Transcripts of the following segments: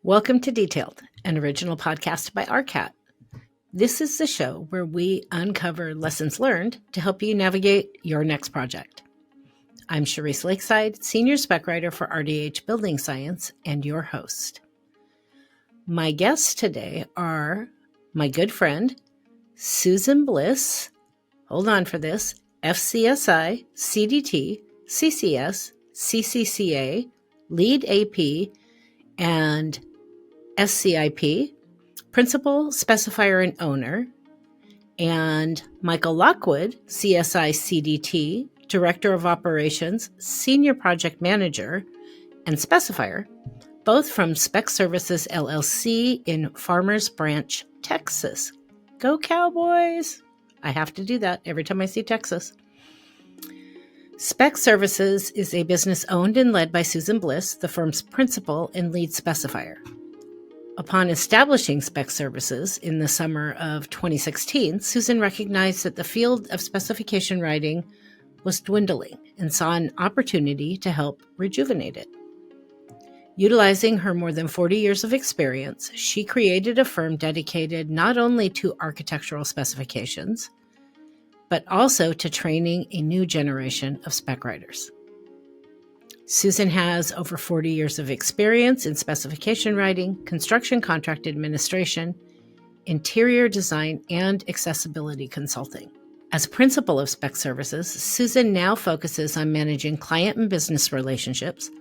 Welcome to Detailed, an original podcast by RCAT. This is the show where we uncover lessons learned to help you navigate your next project. I'm Cherise Lakeside, Senior Spec Writer for RDH Building Science, and your host. My guests today are my good friend, Susan Bliss, hold on for this, FCSI, CDT, CCS, CCCA, Lead AP, and SCIP, Principal, Specifier, and Owner, and Michael Lockwood, CSI CDT, Director of Operations, Senior Project Manager, and Specifier, both from Spec Services LLC in Farmers Branch, Texas. Go Cowboys! I have to do that every time I see Texas. Spec Services is a business owned and led by Susan Bliss, the firm's principal and lead specifier. Upon establishing Spec Services in the summer of 2016, Susan recognized that the field of specification writing was dwindling and saw an opportunity to help rejuvenate it. Utilizing her more than 40 years of experience, she created a firm dedicated not only to architectural specifications, but also to training a new generation of spec writers. Susan has over 40 years of experience in specification writing, construction contract administration, interior design, and accessibility consulting. As principal of Spec Services, Susan now focuses on managing client and business relationships,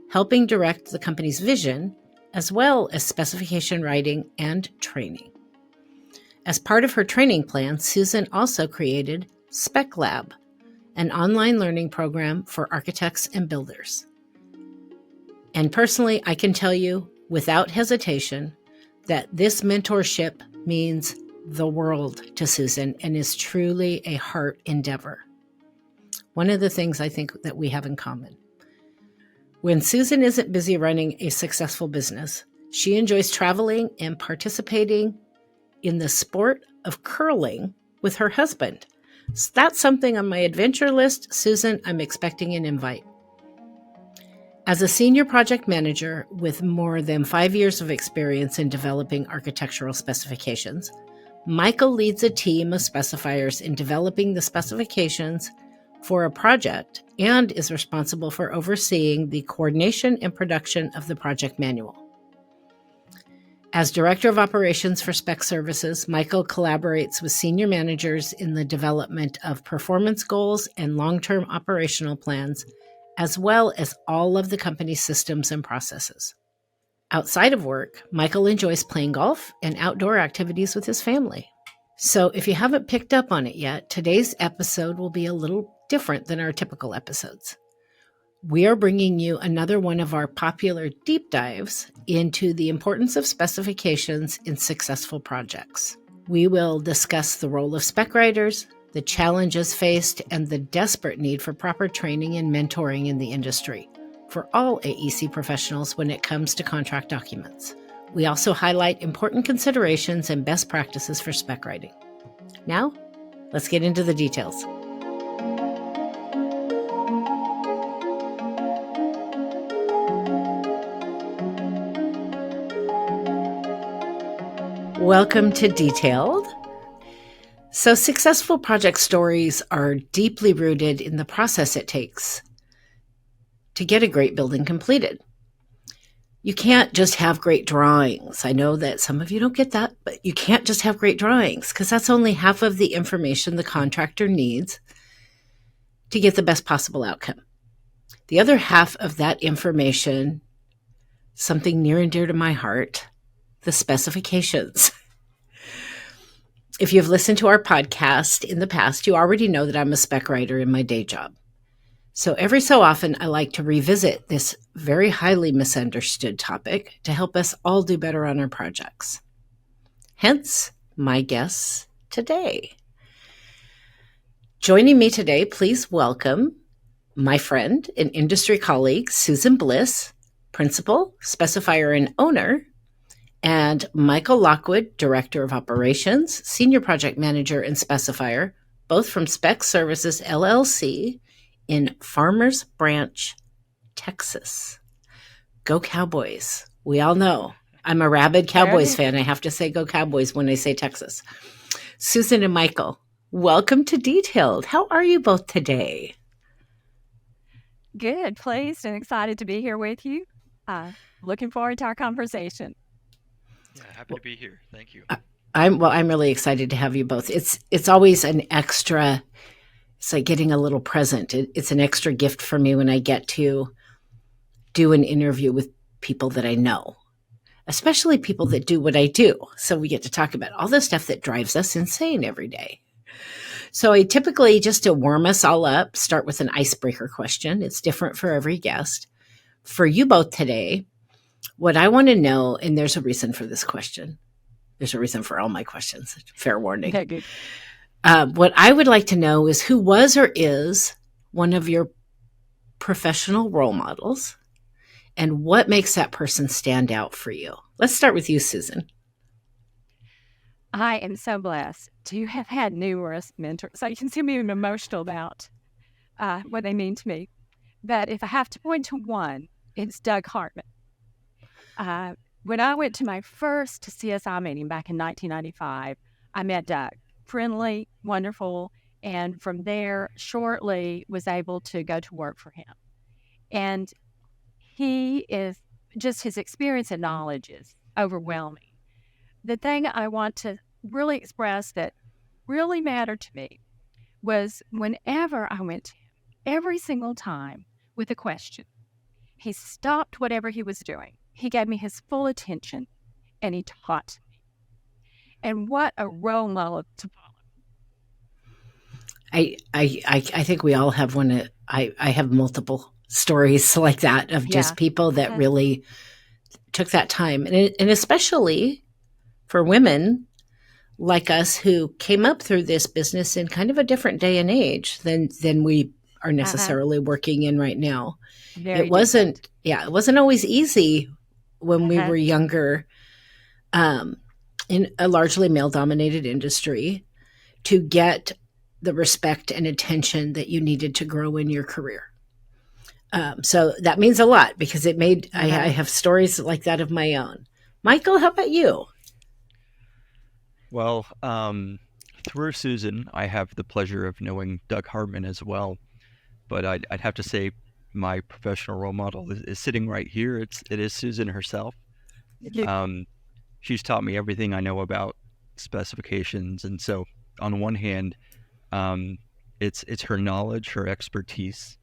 helping direct the company's vision, as well as specification writing and training. As part of her training plan, Susan also created Spec Lab, an online learning program for architects and builders. And personally, I can tell you without hesitation that this mentorship means the world to Susan and is truly a heart endeavor. One of the things I think that we have in common. When Susan isn't busy running a successful business, she enjoys traveling and participating in the sport of curling with her husband. So that's something on my adventure list. Susan, I'm expecting an invite. As a senior project manager with more than 5 years of experience in developing architectural specifications, Michael leads a team of specifiers in developing the specifications for a project and is responsible for overseeing the coordination and production of the project manual. As Director of Operations for Spec Services, Michael collaborates with senior managers in the development of performance goals and long-term operational plans, as well as all of the company's systems and processes. Outside of work, Michael enjoys playing golf and outdoor activities with his family. So if you haven't picked up on it yet, today's episode will be a little different than our typical episodes. We are bringing you another one of our popular deep dives into the importance of specifications in successful projects. We will discuss the role of spec writers, the challenges faced, and the desperate need for proper training and mentoring in the industry for all AEC professionals when it comes to contract documents. We also highlight important considerations and best practices for spec writing. Now, let's get into the details. Welcome to Detailed. So successful project stories are deeply rooted in the process it takes to get a great building completed. You can't just have great drawings. I know that some of you don't get that, but you can't just have great drawings because that's only half of the information the contractor needs to get the best possible outcome. The other half of that information, something near and dear to my heart, the specifications. If you've listened to our podcast in the past, you already know that I'm a spec writer in my day job. So every so often, I like to revisit this very highly misunderstood topic to help us all do better on our projects. Hence, my guests today. Joining me today, please welcome my friend and industry colleague, Susan Bliss, Principal, Specifier, and Owner, and Michael Lockwood, Director of Operations, Senior Project Manager, and Specifier, both from Spec Services LLC in Farmers Branch, Texas. Go Cowboys. We all know I'm a rabid Cowboys fan. I have to say go Cowboys when I say Texas. Susan and Michael, welcome to Detailed. How are you both today? Good, pleased and excited to be here with you. Looking forward to our conversation. Yeah, happy to be here. Thank you. I'm really excited to have you both. It's always an extra. It's like getting a little present. It's an extra gift for me when I get to do an interview with people that I know, especially people that do what I do. So we get to talk about all the stuff that drives us insane every day. So I typically, just to warm us all up, start with an icebreaker question. It's different for every guest. For you both today, what I want to know, and there's a reason for this question. There's a reason for all my questions. Fair warning. Okay, good. What I would like to know is who was or is one of your professional role models, and what makes that person stand out for you? Let's start with you, Susan. I am so blessed to have had numerous mentors. So you can see me emotional about what they mean to me. But if I have to point to one, it's Doug Hartman. When I went to my first CSI meeting back in 1995, I met Doug. Friendly, wonderful, and from there, shortly was able to go to work for him. And he is just, his experience and knowledge is overwhelming. The thing I want to really express that really mattered to me was whenever I went to him, every single time with a question, he stopped whatever he was doing. He gave me his full attention and he taught me. And what a role model to follow. I think we all have one. I have multiple stories like that of just people that really took that time. And especially for women like us who came up through this business in kind of a different day and age than we are necessarily working in right now. Very it wasn't different. It wasn't always easy when we were younger, in a largely male-dominated industry, to get the respect and attention that you needed to grow in your career. So that means a lot because it made, I have stories like that of my own. Michael, how about you? Well, through Susan, I have the pleasure of knowing Doug Hartman as well. But I'd have to say my professional role model is sitting right here. It is Susan herself. She's taught me everything I know about specifications. And so on one hand, it's her knowledge, her expertise,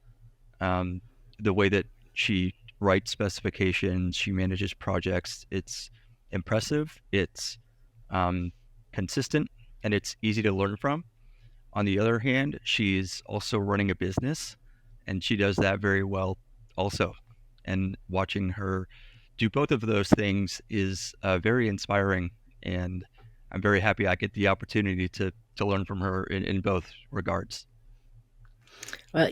the way that she writes specifications, she manages projects. It's impressive, it's consistent, and it's easy to learn from. On the other hand, she's also running a business, and she does that very well also. And watching her do both of those things is very inspiring, and I'm very happy I get the opportunity to learn from her in both regards. Well,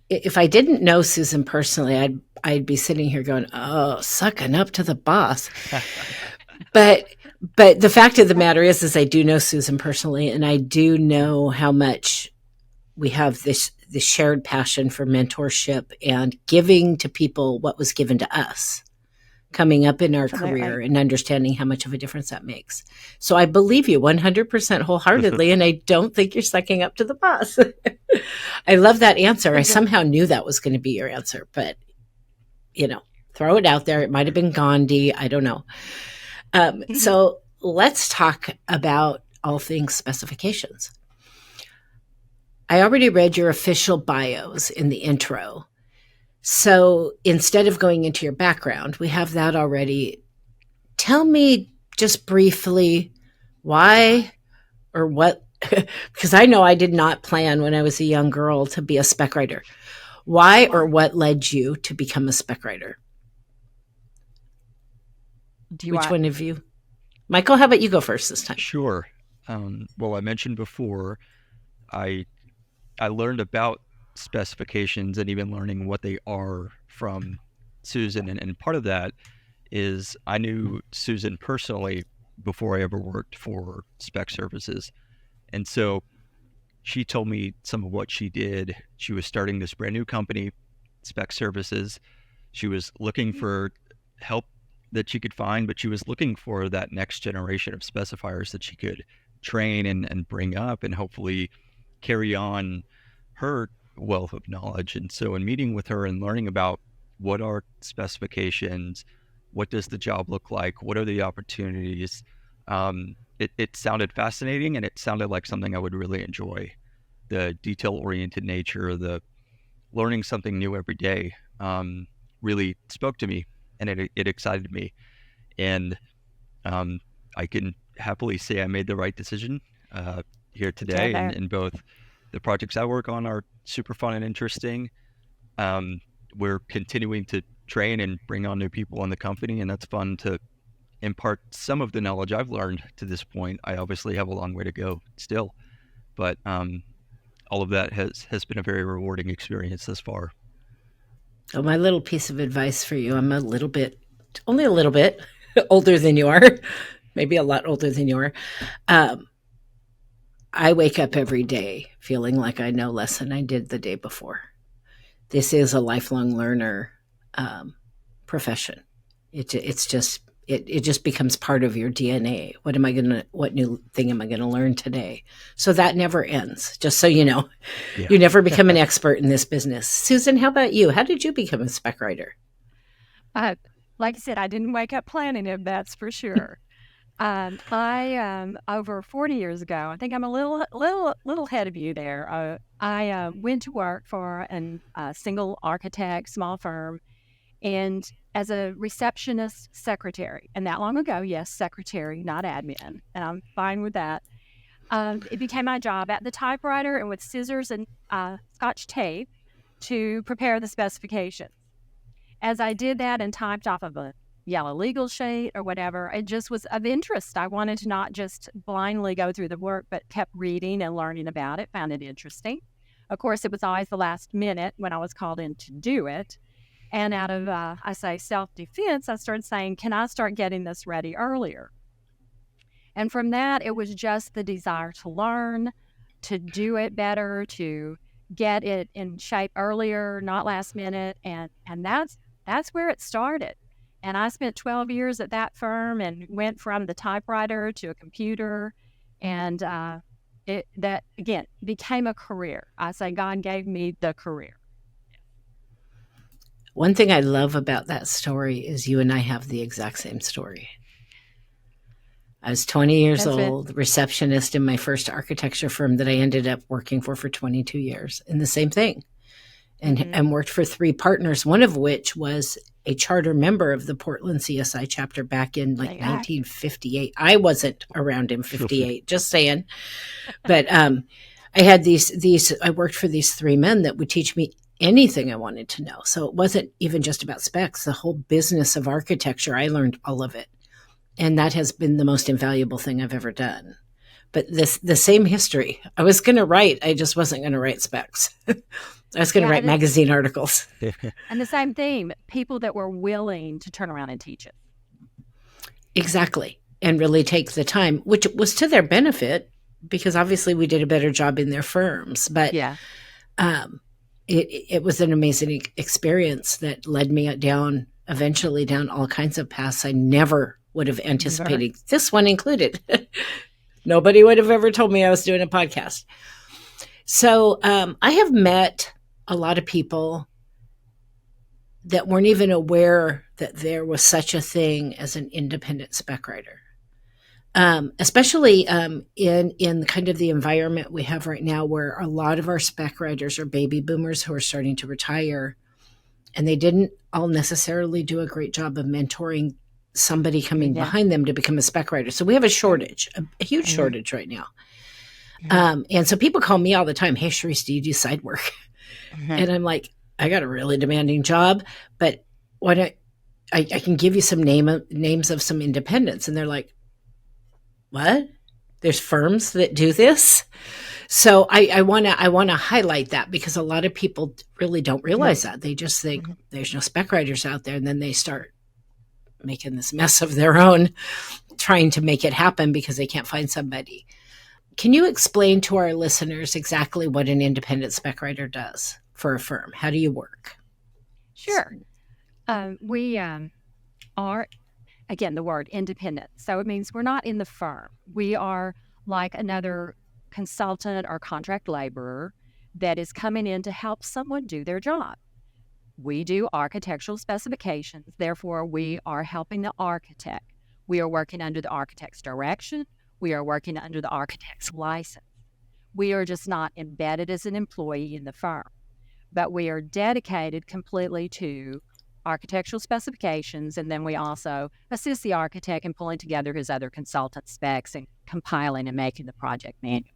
if I didn't know Susan personally, I'd be sitting here going, "Oh, sucking up to the boss." But the fact of the matter is I do know Susan personally, and I do know how much we have this shared passion for mentorship and giving to people what was given to us coming up in our career, and understanding how much of a difference that makes. So I believe you 100% wholeheartedly, and I don't think you're sucking up to the boss. I love that answer. I somehow knew that was going to be your answer, but throw it out there. It might have been Gandhi. I don't know. So let's talk about all things specifications. I already read your official bios in the intro. So instead of going into your background, we have that already. Tell me just briefly why or what, because I know I did not plan when I was a young girl to be a spec writer. Why or what led you to become a spec writer? Which one of you? Michael, how about you go first this time? Sure. Well, I mentioned before, I learned about specifications and even learning what they are from Susan. And part of that is I knew Susan personally before I ever worked for Spec Services. And so she told me some of what she did. She was starting this brand new company, Spec Services. She was looking for help that she could find, but she was looking for that next generation of specifiers that she could train and bring up and hopefully carry on her wealth of knowledge. And so in meeting with her and learning about what are specifications, what does the job look like, what are the opportunities, it sounded fascinating, and it sounded like something I would really enjoy. The detail-oriented nature, the learning something new every day, really spoke to me, and it excited me. And I can happily say I made the right decision here today. And both the projects I work on are super fun and interesting. We're continuing to train and bring on new people in the company, and that's fun to impart some of the knowledge I've learned to this point. I obviously have a long way to go still, but all of that has been a very rewarding experience thus far. Oh, my little piece of advice for you, I'm only a little bit older than you are, maybe a lot older than you are. I wake up every day feeling like I know less than I did the day before. This is a lifelong learner profession. It just becomes part of your DNA. What new thing am I going to learn today? So that never ends, just so you know. Yeah. You never become an expert in this business. Susan, how about you? How did you become a spec writer? Like I said, I didn't wake up planning it, that's for sure. I over 40 years ago, I think I'm a little ahead of you there. I went to work for a single architect, small firm, and as a receptionist secretary. And that long ago, yes, secretary, not admin. And I'm fine with that. It became my job at the typewriter and with scissors and Scotch tape to prepare the specifications. As I did that and typed off of a yellow legal sheet or whatever, it just was of interest. I wanted to not just blindly go through the work, but kept reading and learning about it, found it interesting. Of course, it was always the last minute when I was called in to do it. And out of, self-defense, I started saying, can I start getting this ready earlier? And from that, it was just the desire to learn, to do it better, to get it in shape earlier, not last minute. And that's where it started. And I spent 12 years at that firm and went from the typewriter to a computer. And that, again, became a career. I say God gave me the career. One thing I love about that story is you and I have the exact same story. I was 20 years old, receptionist in my first architecture firm that I ended up working for 22 years, and the same thing. And worked for 3 partners, one of which was a charter member of the Portland CSI chapter back in 1958. I wasn't around in 58, just saying. But I had I worked for these 3 men that would teach me anything I wanted to know. So it wasn't even just about specs. The whole business of architecture, I learned all of it. And that has been the most invaluable thing I've ever done. But the same history. I was going to write. I just wasn't going to write specs. I was going to write magazine articles. And the same theme, people that were willing to turn around and teach it. Exactly. And really take the time, which was to their benefit, because obviously we did a better job in their firms. But it was an amazing experience that led me eventually down all kinds of paths I never would have anticipated, this one included. Nobody would have ever told me I was doing a podcast. So I have met a lot of people that weren't even aware that there was such a thing as an independent spec writer. Especially in kind of the environment we have right now, where a lot of our spec writers are baby boomers who are starting to retire, and they didn't all necessarily do a great job of mentoring somebody coming behind them to become a spec writer. So we have a shortage, a huge shortage right now. And so people call me all the time, hey, Cherise, do you do side work? And I'm like, I got a really demanding job, but why don't I can give you some names of some independents. And they're like, what? There's firms that do this? So I want to highlight that, because a lot of people really don't realize that. They just think there's no spec writers out there, and then they start making this mess of their own, trying to make it happen because they can't find somebody. Can you explain to our listeners exactly what an independent spec writer does for a firm? How do you work? Sure. We are again, the word independent. So it means we're not in the firm. We are like another consultant or contract laborer that is coming in to help someone do their job. We do architectural specifications. Therefore, we are helping the architect. We are working under the architect's direction. We are working under the architect's license. We are just not embedded as an employee in the firm, but we are dedicated completely to architectural specifications, and then we also assist the architect in pulling together his other consultant specs and compiling and making the project manual.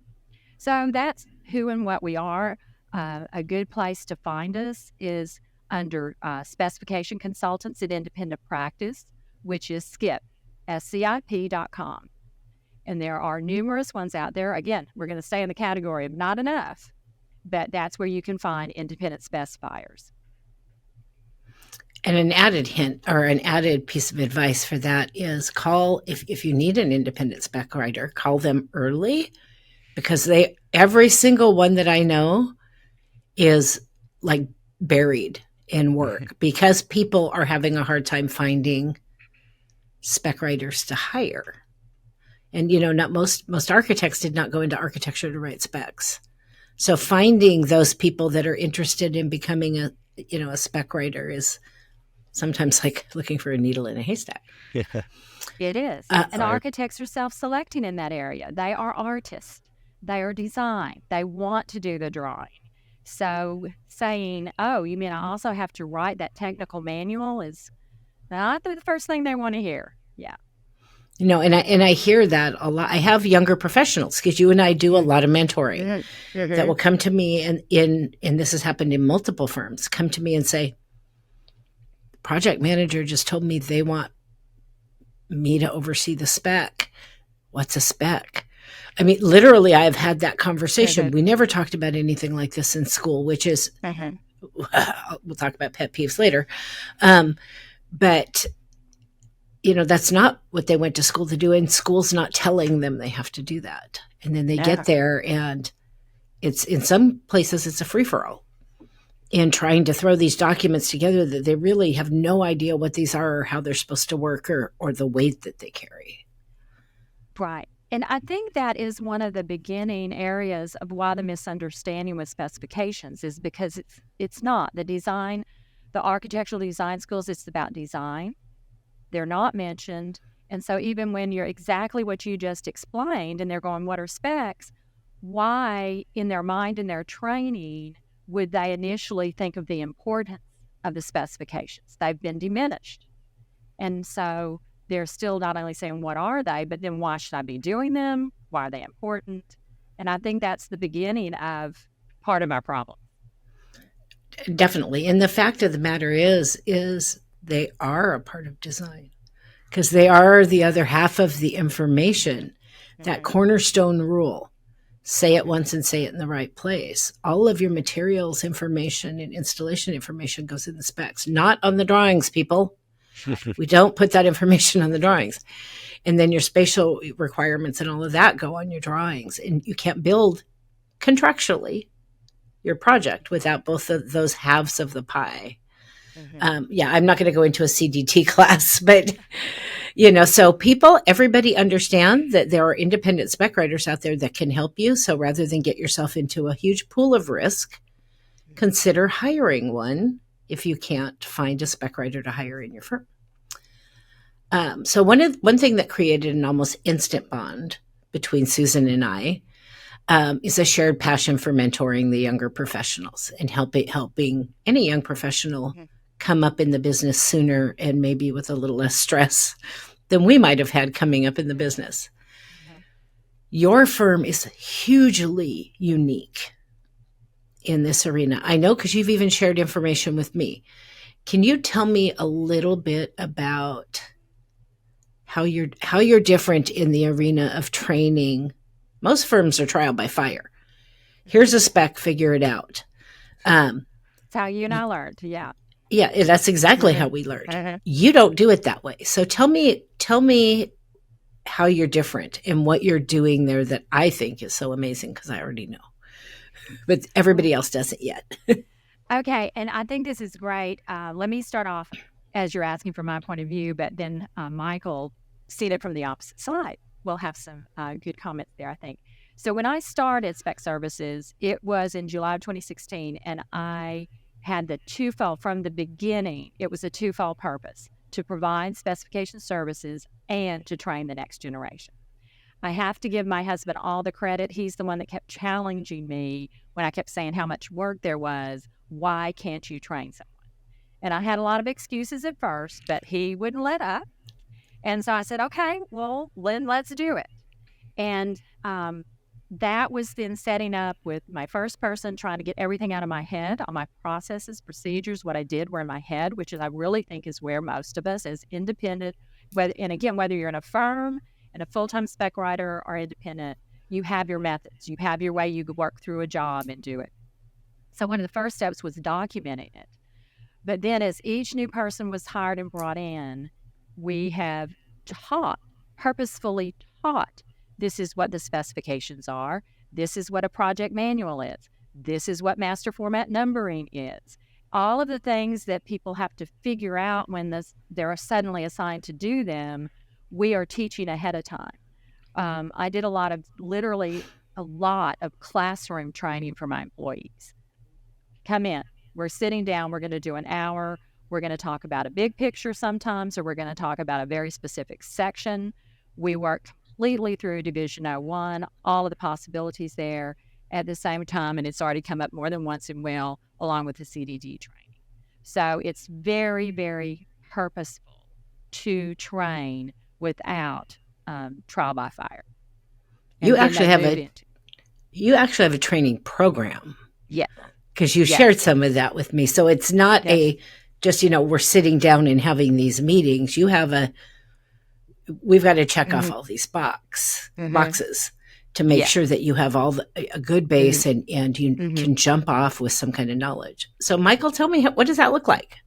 So that's who and what we are. A good place to find us is under Specification Consultants at Independent Practice, which is SCIP, SCIP.com. And there are numerous ones out there. Again, we're going to stay in the category of not enough, but that's where you can find independent specifiers. And an added hint or an added piece of advice for that is call, if you need an independent spec writer, call them early, because every single one that I know is like buried in work because people are having a hard time finding spec writers to hire. And, not most architects did not go into architecture to write specs. So finding those people that are interested in becoming a spec writer is sometimes like looking for a needle in a haystack. Yeah. It is. And architects are self-selecting in that area. They are artists. They are design. They want to do the drawing. So saying, oh, you mean I also have to write that technical manual is not the first thing they want to hear. Yeah. And I hear that a lot. I have younger professionals because you and I do a lot of mentoring that will come to me and this has happened in multiple firms, come to me and say, the project manager just told me they want me to oversee the spec. What's a spec? I mean, literally, I've had that conversation. We never talked about anything like this in school, which is, we'll talk about pet peeves later. But that's not what they went to school to do. And school's not telling them they have to do that. And then they get there and it's, in some places, it's a free-for-all in trying to throw these documents together that they really have no idea what these are or how they're supposed to work or the weight that they carry. Right. And I think that is one of the beginning areas of why the misunderstanding with specifications is because it's not. The architectural design schools, it's about design. They're not mentioned. And so even when you're exactly what you just explained and they're going, what are specs? Why in their mind and their training would they initially think of the importance of the specifications? They've been diminished. And so they're still not only saying, what are they, but then why should I be doing them? Why are they important? And I think that's the beginning of part of my problem. Definitely. And the fact of the matter is they are a part of design because they are the other half of the information, that cornerstone rule. Say it once and say it in the right place. All of your materials information and installation information goes in the specs, not on the drawings, people. We don't put that information on the drawings. And then your spatial requirements and all of that go on your drawings. And you can't build contractually your project without both of those halves of the pie. I'm not going to go into a CDT class, but, so everybody understand that there are independent spec writers out there that can help you. So rather than get yourself into a huge pool of risk, consider hiring one if you can't find a spec writer to hire in your firm. So one thing that created an almost instant bond between Susan and I is a shared passion for mentoring the younger professionals and helping any young professional come up in the business sooner and maybe with a little less stress than we might have had coming up in the business. Your firm is hugely unique in this arena. I know because you've even shared information with me. Can you tell me a little bit about how you're different in the arena of training? Most firms are trial by fire. Here's a spec, figure it out. That's how you and I learned. Yeah. Yeah, that's exactly how we learned. You don't do it that way. So tell me how you're different and what you're doing there that I think is so amazing because I already know. But everybody else doesn't yet. Okay, and I think this is great. Let me start off. as you're asking from my point of view, but then Michael seen it from the opposite side. We'll have some good comments there, I think. So when I started Spec Services, it was in July of 2016, and I had the twofold from the beginning. It was a twofold purpose: to provide specification services and to train the next generation. I have to give my husband all the credit. He's the one that kept challenging me when I kept saying how much work there was. Why can't you train someone? And I had a lot of excuses at first, but he wouldn't let up. And so I said, okay, well, Lynn, let's do it. And that was then setting up with my first person, trying to get everything out of my head, all my processes, procedures, what I did were in my head, which is I really think is where most of us as independent, whether you're in a firm and a full-time spec writer or independent, you have your methods, you have your way you could work through a job and do it. So one of the first steps was documenting it. But then as each new person was hired and brought in, we have purposefully taught, this is what the specifications are, this is what a project manual is, this is what master format numbering is. All of the things that people have to figure out when they're suddenly assigned to do them, we are teaching ahead of time. I did a lot of classroom training for my employees. Come in, we're sitting down, we're going to do an hour, we're going to talk about a big picture sometimes, or we're going to talk about a very specific section. We work completely through Division 01, all of the possibilities there at the same time, and it's already come up more than once in Will, along with the CDD training. So it's very, very purposeful to train without trial by fire. You actually have a training program. Yeah. Because you shared some of that with me. So it's not we're sitting down and having these meetings. We've got to check off all these boxes to make sure that you have a good base and you can jump off with some kind of knowledge. So Michael, tell me, what does that look like?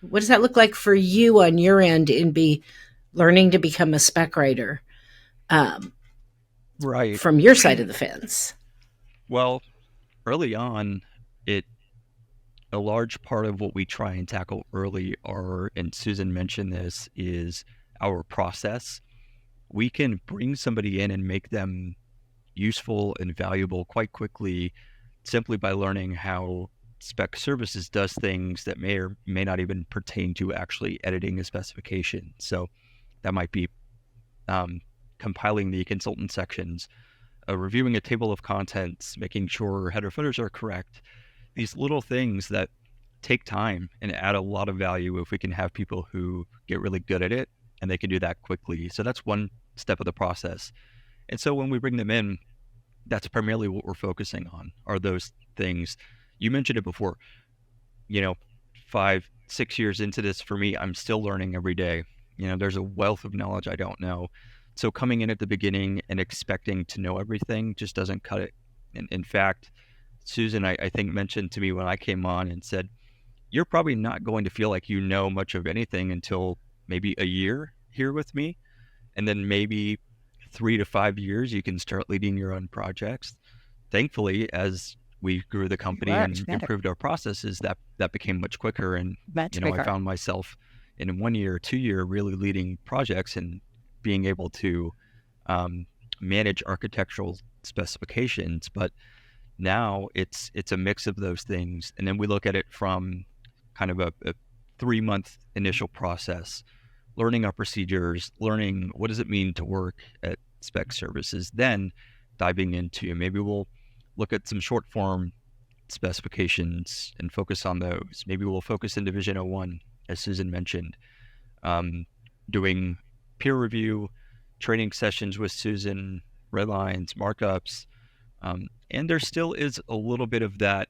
What does that look like for you on your end in learning to become a spec writer? Right. From your side of the fence. Well, early on, a large part of what we try and tackle early and Susan mentioned this, is our process. We can bring somebody in and make them useful and valuable quite quickly simply by learning how Spec Services does things that may or may not even pertain to actually editing a specification. So that might be compiling the consultant sections, reviewing a table of contents, making sure header footers are correct. These little things that take time and add a lot of value if we can have people who get really good at it and they can do that quickly. So that's one step of the process. And so when we bring them in, that's primarily what we're focusing on, are those things. You mentioned it before, 5-6 years into this, for me, I'm still learning every day. There's a wealth of knowledge I don't know. So coming in at the beginning and expecting to know everything just doesn't cut it. And in fact, Susan, I think, mentioned to me when I came on and said, you're probably not going to feel like you know much of anything until maybe a year here with me. And then maybe 3 to 5 years, you can start leading your own projects. Thankfully, as we grew the company and improved our processes, that became much quicker. And, I found myself in 1 year, 2 year, really leading projects and being able to manage architectural specifications. But now it's a mix of those things. And then we look at it from kind of a 3-month initial process, learning our procedures, learning what does it mean to work at Spec Services, then diving into, maybe we'll look at some short form specifications and focus on those. Maybe we'll focus in Division 01, as Susan mentioned, doing peer review, training sessions with Susan, red lines, markups. And there still is a little bit of that,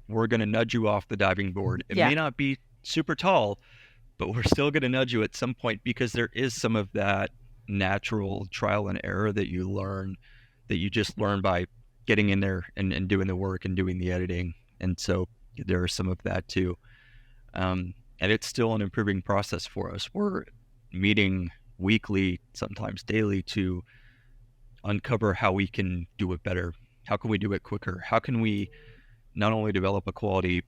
we're going to nudge you off the diving board. It may not be super tall, but we're still going to nudge you at some point, because there is some of that natural trial and error that you learn, that you just learn by getting in there and doing the work and doing the editing. And so there is some of that too. And it's still an improving process for us. We're meeting weekly, sometimes daily, to uncover how we can do it better. How can we do it quicker? How can we not only develop a quality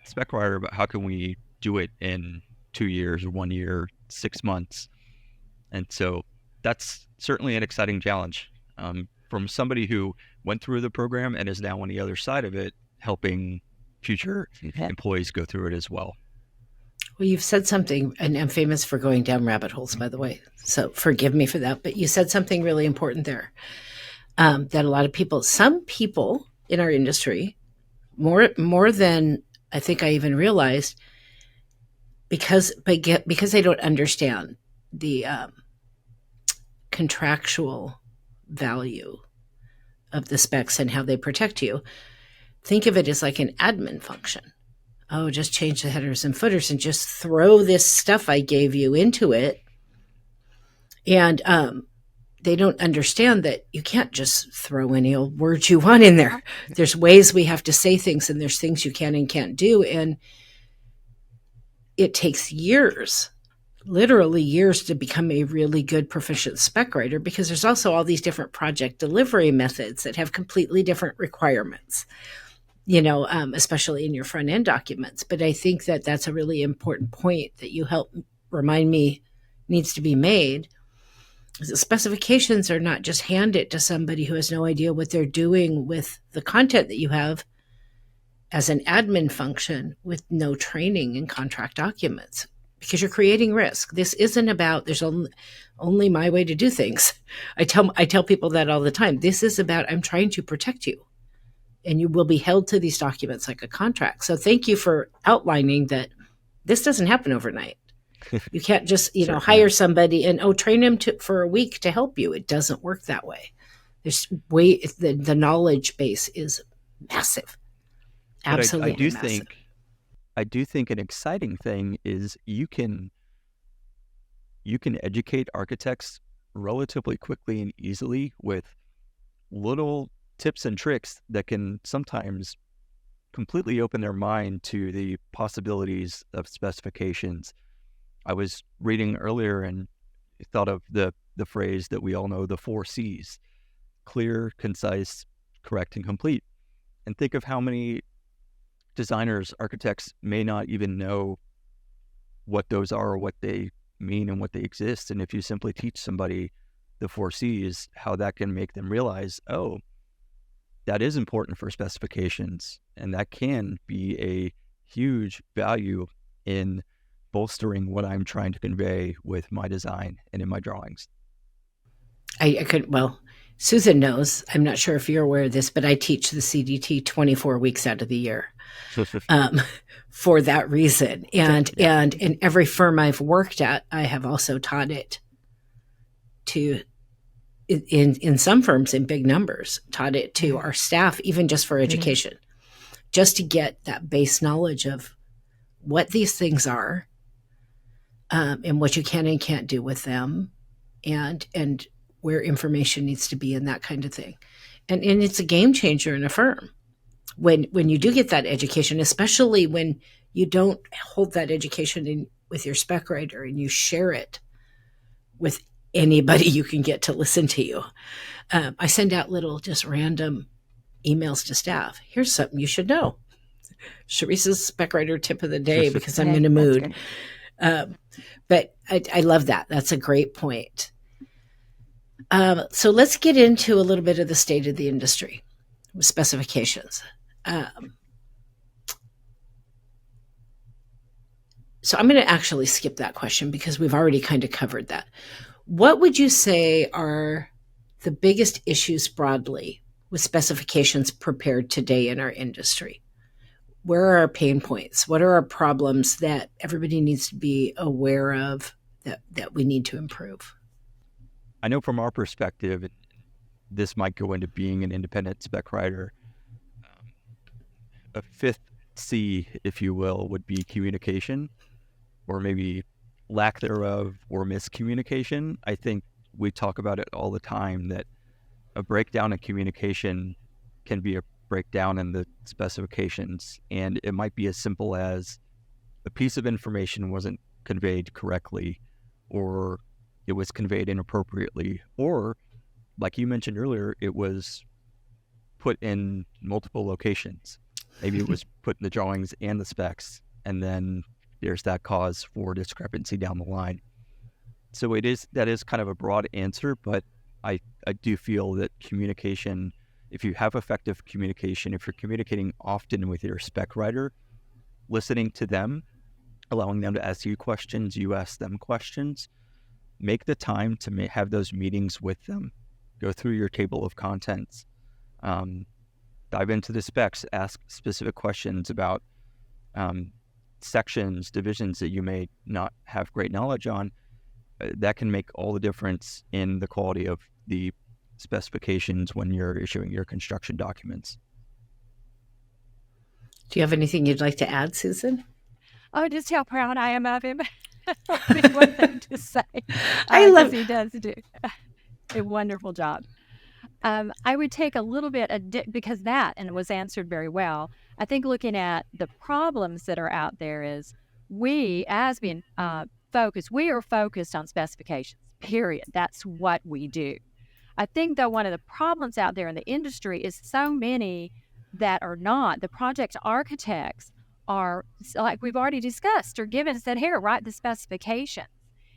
spec writer, but how can we do it in 2 years or 1 year, 6 months. And so that's certainly an exciting challenge from somebody who went through the program and is now on the other side of it, helping future employees go through it as well. Well, you've said something, and I'm famous for going down rabbit holes, by the way, so forgive me for that, but you said something really important there, that a lot of people, some people in our industry, more than I think I even realized, because they don't understand the contractual value of the specs and how they protect you, think of it as like an admin function. Oh, just change the headers and footers and just throw this stuff I gave you into it. And they don't understand that you can't just throw any old words you want in there. There's ways we have to say things, and there's things you can and can't do. And it takes years, literally years, to become a really good proficient spec writer, because there's also all these different project delivery methods that have completely different requirements, especially in your front end documents. But I think that that's a really important point that you help remind me needs to be made. The specifications are not just hand it to somebody who has no idea what they're doing with the content that you have as an admin function with no training in contract documents, because you're creating risk. This isn't about there's only my way to do things. I tell people that all the time. This is about I'm trying to protect you, and you will be held to these documents like a contract. So thank you for outlining that this doesn't happen overnight. You can't just, hire somebody and, train them for a week to help you. It doesn't work that way. The knowledge base is massive. Absolutely massive. I do think an exciting thing is you can educate architects relatively quickly and easily with little tips and tricks that can sometimes completely open their mind to the possibilities of specifications. I was reading earlier and thought of the phrase that we all know, the 4 C's: clear, concise, correct, and complete. And think of how many designers, architects may not even know what those are or what they mean and what they exist. And if you simply teach somebody the 4 C's, how that can make them realize, oh, that is important for specifications, and that can be a huge value in bolstering what I'm trying to convey with my design and in my drawings. Susan knows, I'm not sure if you're aware of this, but I teach the CDT 24 weeks out of the year for that reason. And in every firm I've worked at, I have also taught it to, in some firms in big numbers, taught it to our staff, even just for education, just to get that base knowledge of what these things are, and what you can and can't do with them, and where information needs to be and that kind of thing. And it's a game changer in a firm when you do get that education, especially when you don't hold that education with your spec writer and you share it with anybody you can get to listen to you. I send out little just random emails to staff. Here's something you should know. Cherise's spec writer tip of the day, because I'm in a mood. But I love that. That's a great point. So let's get into a little bit of the state of the industry with specifications. So I'm going to actually skip that question because we've already kind of covered that. What would you say are the biggest issues broadly with specifications prepared today in our industry? Where are our pain points? What are our problems that everybody needs to be aware of that we need to improve? I know from our perspective, this might go into being an independent spec writer. A 5th C, if you will, would be communication, or maybe lack thereof, or miscommunication. I think we talk about it all the time, that a breakdown in communication can be a breakdown in the specifications, and it might be as simple as a piece of information wasn't conveyed correctly, or it was conveyed inappropriately, or like you mentioned earlier, it was put in multiple locations. Maybe it was put in the drawings and the specs, and then there's that cause for discrepancy down the line. So that is kind of a broad answer, but I do feel that communication, if you have effective communication, if you're communicating often with your spec writer, listening to them, allowing them to ask you questions, you ask them questions, make the time to have those meetings with them. Go through your table of contents, dive into the specs, ask specific questions about sections, divisions that you may not have great knowledge on. That can make all the difference in the quality of the specifications when you're issuing your construction documents. Do you have anything you'd like to add, Susan? Oh, just how proud I am of him. One thing to say. He does do a wonderful job. I would take a little bit, because and it was answered very well. I think looking at the problems that are out there is we, as being focused, we are focused on specifications, period. That's what we do. I think, though, one of the problems out there in the industry is so many that are not. The project architects are, like we've already discussed, are said, here, write the specifications,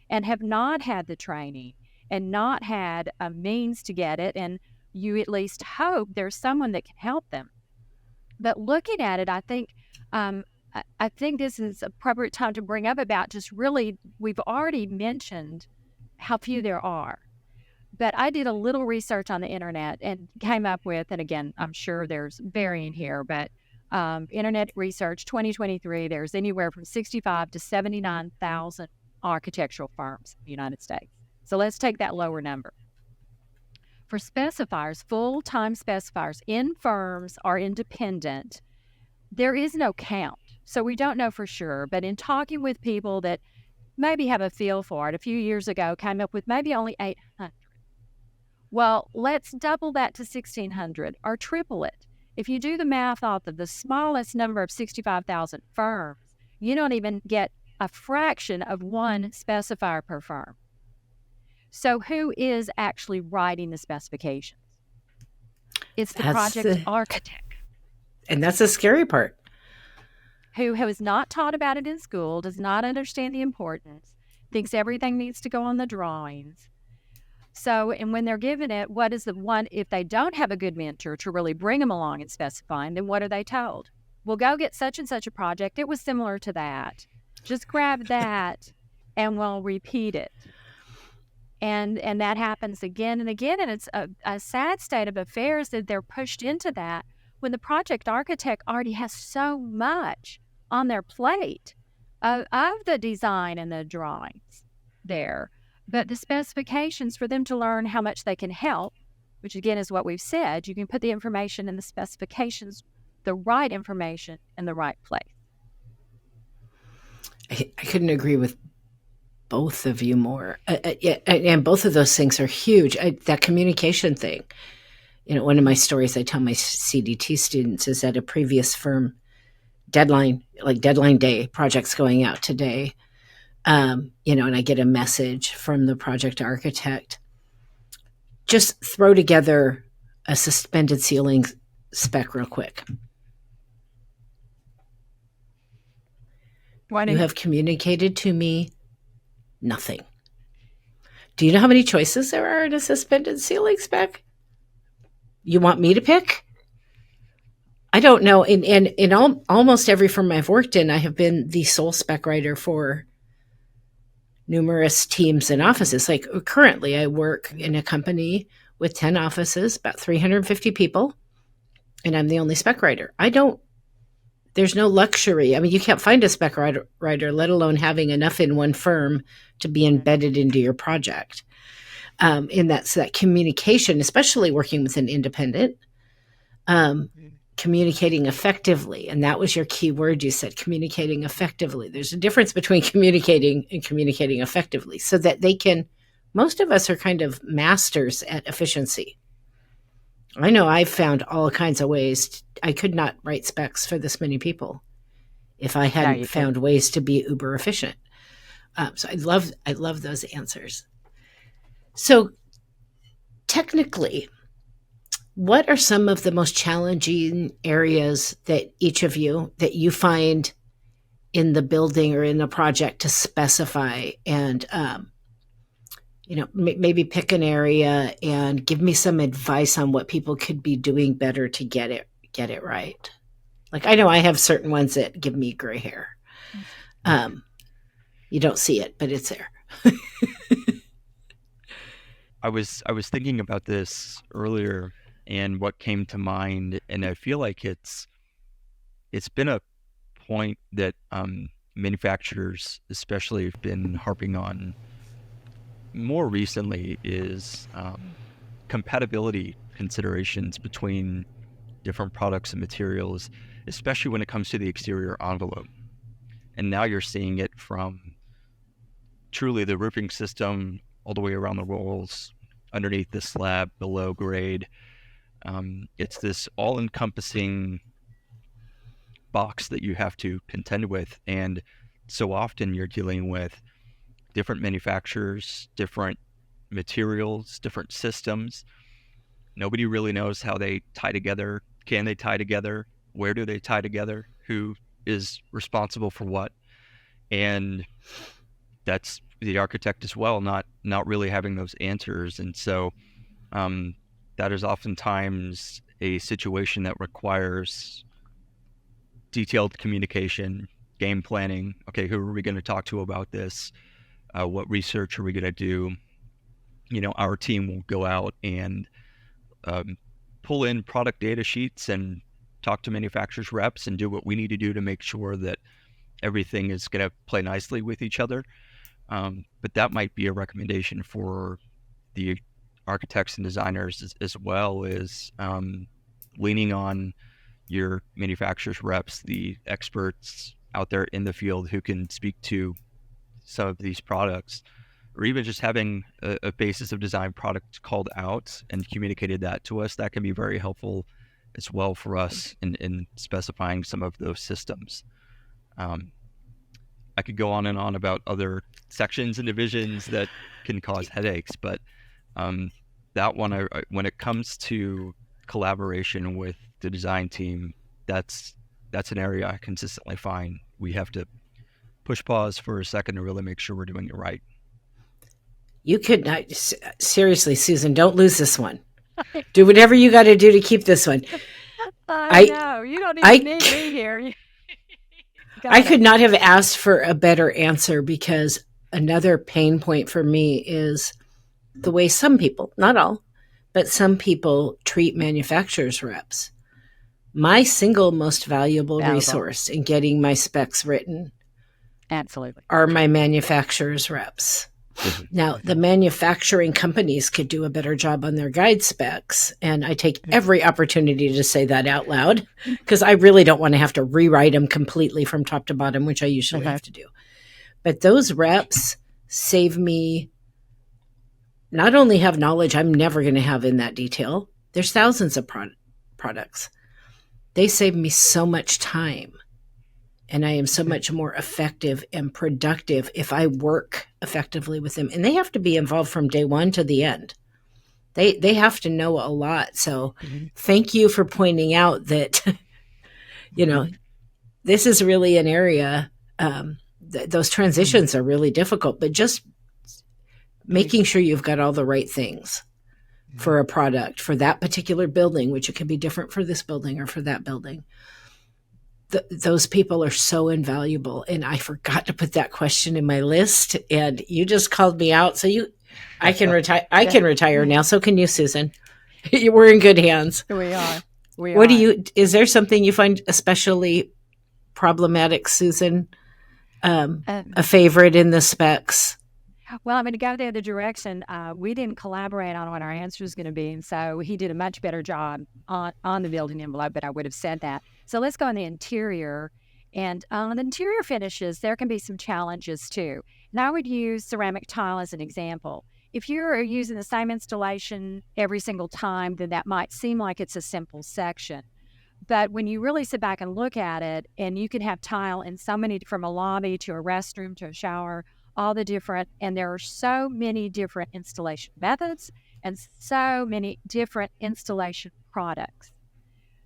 and have not had the training and not had a means to get it. And you at least hope there's someone that can help them. But looking at it, I think this is an appropriate time to bring up about just really, we've already mentioned how few there are. But I did a little research on the internet and came up with, and again, I'm sure there's varying here, but internet research 2023, there's anywhere from 65 to 79,000 architectural firms in the United States. So let's take that lower number. For specifiers, full-time specifiers in firms or independent, there is no count. So we don't know for sure, but in talking with people that maybe have a feel for it, a few years ago came up with maybe only 800. Well, let's double that to 1,600 or triple it. If you do the math off of the smallest number of 65,000 firms, you don't even get a fraction of one specifier per firm. So who is actually writing the specifications? It's the project architect. And that's the scary part. Who was not taught about it in school, does not understand the importance, thinks everything needs to go on the drawings. So, and when they're given it, what is the one, if they don't have a good mentor to really bring them along and specifying, then what are they told? Well, go get such and such a project. It was similar to that. Just grab that and we'll repeat it. And that happens again and again. And it's a sad state of affairs that they're pushed into that when the project architect already has so much on their plate of the design and the drawings there. But the specifications for them to learn how much they can help, which again is what we've said, you can put the information in the specifications, the right information in the right place. I couldn't agree with both of you more. And both of those things are huge. That communication thing. You know, one of my stories I tell my CDT students is at a previous firm, deadline day, projects going out today. And I get a message from the project architect. Just throw together a suspended ceiling spec real quick. You have communicated to me nothing. Do you know how many choices there are in a suspended ceiling spec? You want me to pick? I don't know. In almost every firm I've worked in, I have been the sole spec writer for numerous teams and offices. Like currently I work in a company with 10 offices, about 350 people, and I'm the only spec writer. There's no luxury. I mean, you can't find a spec writer, let alone having enough in one firm to be embedded into your project. So that communication, especially working with an independent, communicating effectively. And that was your key word you said, communicating effectively. There's a difference between communicating and communicating effectively so that most of us are kind of masters at efficiency. I know I've found all kinds of ways. I could not write specs for this many people if I hadn't found ways to be uber efficient. So I love those answers. So technically, what are some of the most challenging areas that each of you, that you find in the building or in the project to specify and, maybe pick an area and give me some advice on what people could be doing better to get it right. Like, I know I have certain ones that give me gray hair. You don't see it, but it's there. I was thinking about this earlier, and what came to mind, and I feel like it's been a point that manufacturers especially have been harping on more recently, is compatibility considerations between different products and materials, especially when it comes to the exterior envelope. And now you're seeing it from truly the roofing system all the way around the walls, underneath the slab, below grade. It's this all-encompassing box that you have to contend with, and so often you're dealing with different manufacturers, different materials, different systems. Nobody really knows how they tie together. Can they tie together? Where do they tie together? Who is responsible for what? And that's the architect as well, not really having those answers. And so that is oftentimes a situation that requires detailed communication, game planning. Okay, who are we going to talk to about this? What research are we going to do? Our team will go out and pull in product data sheets and talk to manufacturers reps and do what we need to do to make sure that everything is going to play nicely with each other. But that might be a recommendation for the architects and designers as well, is leaning on your manufacturers reps, the experts out there in the field who can speak to some of these products, or even just having a basis of design product called out and communicated that to us. That can be very helpful as well for us in specifying some of those systems. I could go on and on about other sections and divisions that can cause headaches, but that one, when it comes to collaboration with the design team, that's an area I consistently find we have to push pause for a second to really make sure we're doing it right. You could not, seriously, Susan, don't lose this one. Do whatever you got to do to keep this one. I know. You don't even need me here. I could not have asked for a better answer, because another pain point for me is the way some people, not all, but some people treat manufacturers reps. My single most valuable resource in getting my specs written are my manufacturers reps. Now, the manufacturing companies could do a better job on their guide specs, and I take every opportunity to say that out loud, because I really don't want to have to rewrite them completely from top to bottom, which I usually have to do. But those reps save me, not only have knowledge I'm never going to have in that detail, there's thousands of products. They save me so much time. And I am so much more effective and productive if I work effectively with them. And they have to be involved from day one to the end. They have to know a lot. So thank you for pointing out that, this is really an area, those transitions are really difficult, but just making sure you've got all the right things for a product, for that particular building, which it could be different for this building or for that building. Those people are so invaluable. And I forgot to put that question in my list, and you just called me out. So I can retire. I can retire now. So can you, Susan. We're in good hands. We are. Is there something you find especially problematic, Susan? A favorite in the specs? Well, I'm going to go the other direction. We didn't collaborate on what our answer was going to be, and so he did a much better job on the building envelope, but I would have said that. So let's go on the interior. And on the interior finishes, there can be some challenges too. And I would use ceramic tile as an example. If you're using the same installation every single time, then that might seem like it's a simple section. But when you really sit back and look at it, and you can have tile in so many, from a lobby to a restroom to a shower, all the different, and there are so many different installation methods and so many different installation products.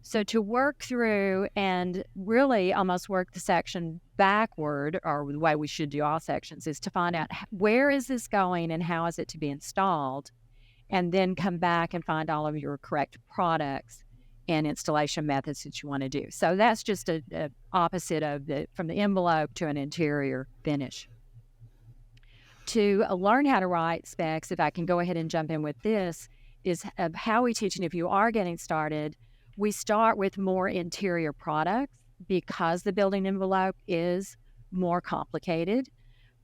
So to work through and really almost work the section backward, or the way we should do all sections, is to find out where is this going and how is it to be installed, and then come back and find all of your correct products and installation methods that you want to do. So that's just a opposite of from the envelope to an interior finish. To learn how to write specs, if I can go ahead and jump in with this, is how we teach. And if you are getting started, we start with more interior products because the building envelope is more complicated.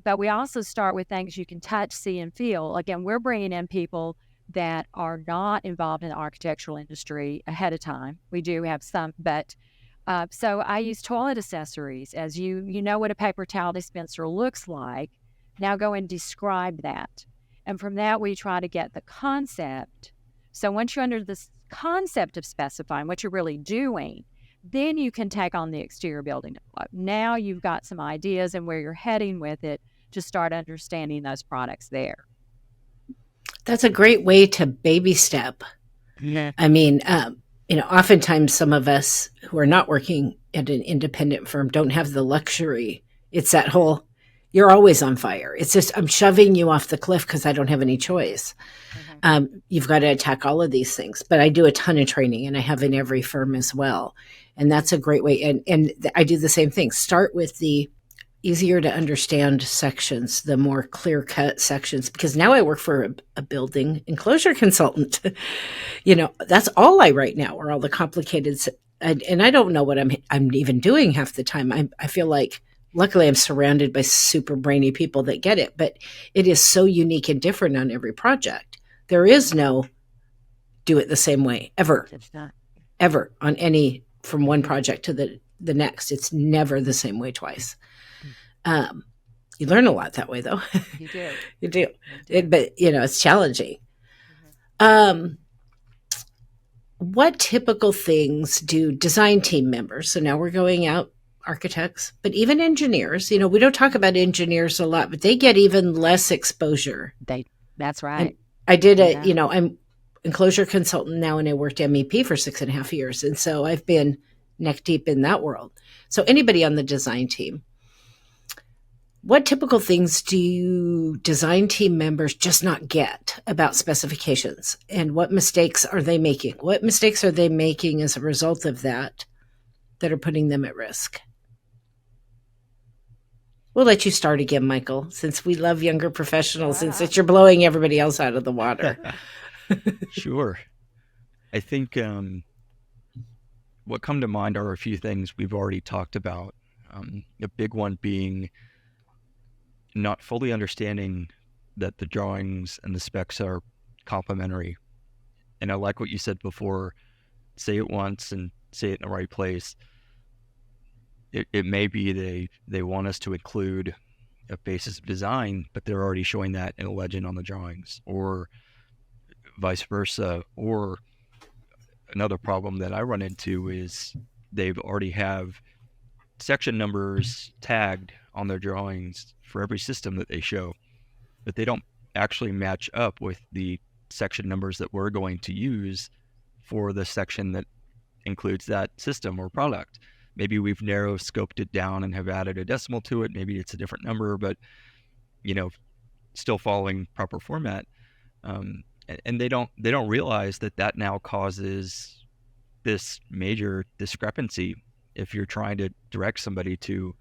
But we also start with things you can touch, see, and feel. Again, we're bringing in people that are not involved in the architectural industry ahead of time. We do have some, but so I use toilet accessories. As you know what a paper towel dispenser looks like. Now go and describe that. And from that, we try to get the concept. So once you're under this concept of specifying what you're really doing, then you can take on the exterior building envelope. Now you've got some ideas and where you're heading with it to start understanding those products there. That's a great way to baby step. Yeah. I mean, oftentimes some of us who are not working at an independent firm don't have the luxury. It's that whole, you're always on fire. It's just, I'm shoving you off the cliff because I don't have any choice. Mm-hmm. You've got to attack all of these things. But I do a ton of training, and I have in every firm as well. And that's a great way. And I do the same thing. Start with the easier to understand sections, the more clear-cut sections, because now I work for a building enclosure consultant. That's all I write now, are all the complicated, and I don't know what I'm even doing half the time. I feel like, luckily, I'm surrounded by super brainy people that get it, but it is so unique and different on every project. There is no do it the same way, ever. It's not. Ever, on any, from one project to the next. It's never the same way twice. You learn a lot that way, though. You do. You do. But, it's challenging. Mm-hmm. What typical things do design team members, so now we're going out, architects, but even engineers, we don't talk about engineers a lot, but they get even less exposure. That's right. And I did I'm enclosure consultant now, and I worked MEP for 6.5 years. And so I've been neck deep in that world. So anybody on the design team, what typical things do design team members just not get about specifications? And what mistakes are they making? What mistakes are they making as a result of that are putting them at risk? We'll let you start again, Michael, since we love younger professionals and since you're blowing everybody else out of the water. Sure. I think what come to mind are a few things we've already talked about. A big one being not fully understanding that the drawings and the specs are complementary. And I like what you said before, say it once and say it in the right place. It may be they want us to include a basis of design, but they're already showing that in a legend on the drawings, or vice versa. Or another problem that I run into is they've already have section numbers tagged on their drawings for every system that they show, but they don't actually match up with the section numbers that we're going to use for the section that includes that system or product. Maybe we've narrow scoped it down and have added a decimal to it. Maybe it's a different number, but still following proper format. And they don't realize that now causes this major discrepancy. If you're trying to direct somebody to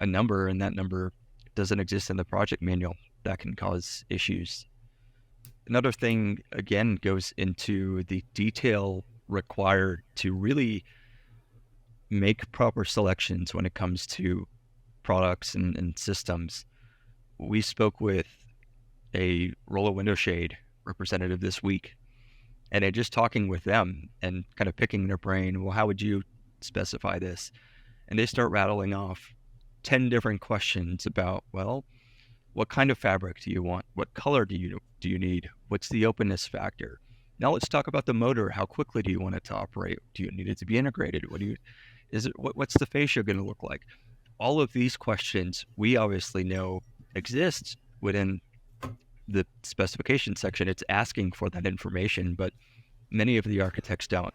a number and that number doesn't exist in the project manual, that can cause issues. Another thing, again, goes into the detail required to really make proper selections when it comes to products and systems. We spoke with a roller window shade representative this week, and just talking with them and kind of picking their brain, well, how would you specify this? And they start rattling off 10 different questions about, well, what kind of fabric do you want? What color do you need? What's the openness factor? Now let's talk about the motor. How quickly do you want it to operate? Do you need it to be integrated? What's the fascia going to look like? All of these questions we obviously know exist within the specification section. It's asking for that information, but many of the architects don't.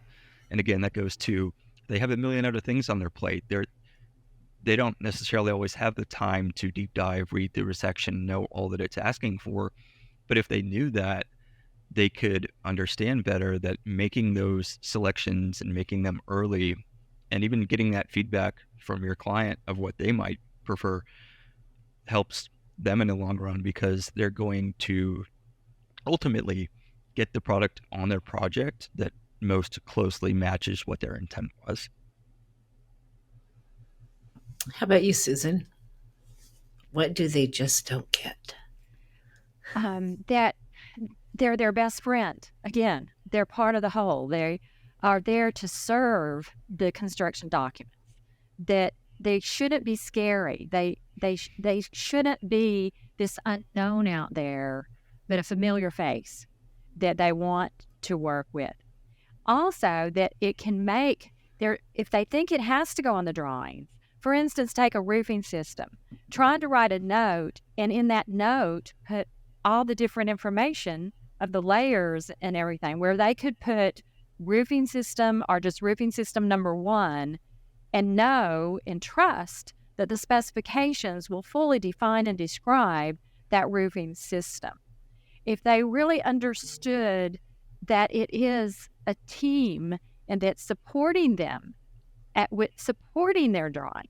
And again, that goes to, they have a million other things on their plate. They don't necessarily always have the time to deep dive, read through a section, know all that it's asking for. But if they knew that, they could understand better that making those selections and making them early, and even getting that feedback from your client of what they might prefer, helps them in the long run, because they're going to ultimately get the product on their project that most closely matches what their intent was. How about you, Susan? What do they just don't get? That they're their best friend. Again, they're part of the whole. They are there to serve the construction documents. That they shouldn't be scary. They shouldn't be this unknown out there, but a familiar face that they want to work with. Also, that it can make if they think it has to go on the drawings. For instance, take a roofing system. Trying to write a note, and in that note, put all the different information of the layers and everything, where they could put roofing system or just roofing system number 1, and know and trust that the specifications will fully define and describe that roofing system. If they really understood that it is a team and that's supporting them with supporting their drawing.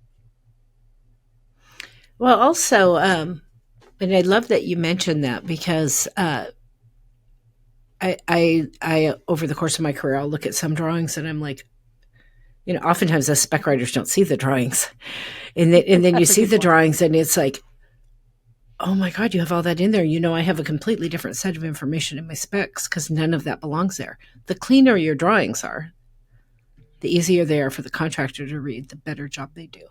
Well, also, and I love that you mentioned that, because I over the course of my career, I'll look at some drawings and I'm like, oftentimes us spec writers don't see the drawings, and then you see the drawings and it's like, oh my God, you have all that in there. I have a completely different set of information in my specs because none of that belongs there. The cleaner your drawings are, the easier they are for the contractor to read, the better job they do.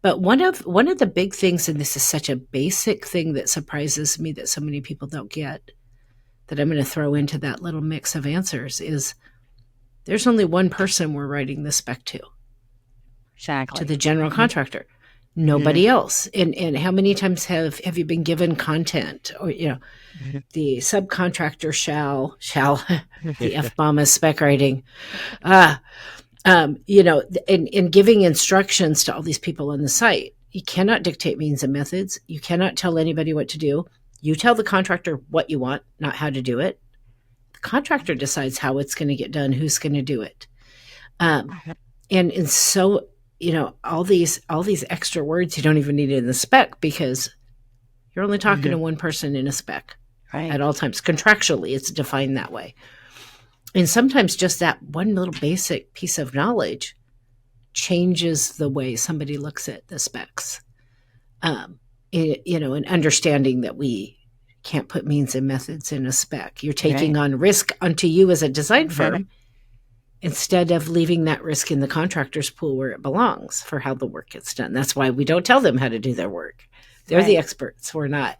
But one of the big things, and this is such a basic thing that surprises me that so many people don't get, that I'm going to throw into that little mix of answers, is there's only one person we're writing the spec to. Exactly. To the general contractor. Nobody else. And how many times have you been given content, or the subcontractor shall the F-bomb is spec writing, in giving instructions to all these people on the site. You cannot dictate means and methods. You cannot tell anybody what to do. You tell the contractor what you want, not how to do it. The contractor decides how it's going to get done, who's going to do it. And so, all these extra words, you don't even need it in the spec, because you're only talking to one person in a spec at all times. Contractually, it's defined that way. And sometimes just that one little basic piece of knowledge changes the way somebody looks at the specs. And understanding that we can't put means and methods in a spec. You're taking on risk onto you as a design firm, instead of leaving that risk in the contractor's pool where it belongs for how the work gets done. That's why we don't tell them how to do their work. They're the experts. We're not.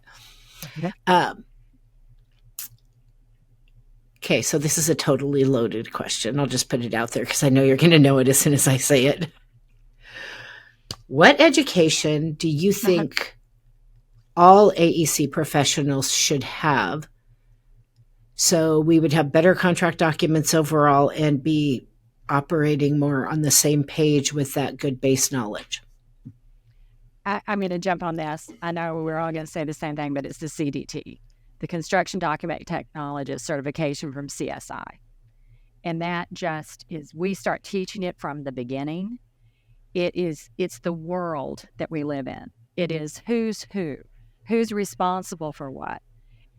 Okay, so this is a totally loaded question. I'll just put it out there because I know you're going to know it as soon as I say it. What education do you think all AEC professionals should have, so we would have better contract documents overall and be operating more on the same page with that good base knowledge? I'm going to jump on this. I know we're all going to say the same thing, but it's the CDT, the Construction Document Technologist certification from CSI. And that just is, we start teaching it from the beginning. It's the world that we live in. It is who's responsible for what.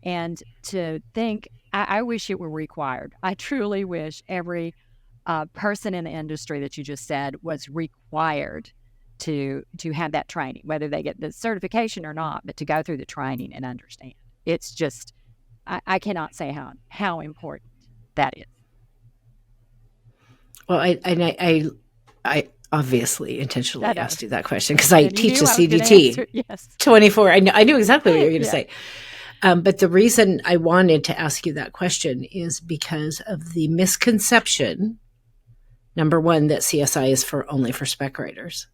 And to think, I wish it were required. I truly wish every person in the industry that you just said was required to have that training, whether they get the certification or not, but to go through the training and understand. It's just, I cannot say how important that is. Well, I obviously intentionally asked you that question because I teach the CDT 24. I knew exactly what you were going to say. But the reason I wanted to ask you that question is because of the misconception, number one, that CSI is only for spec writers.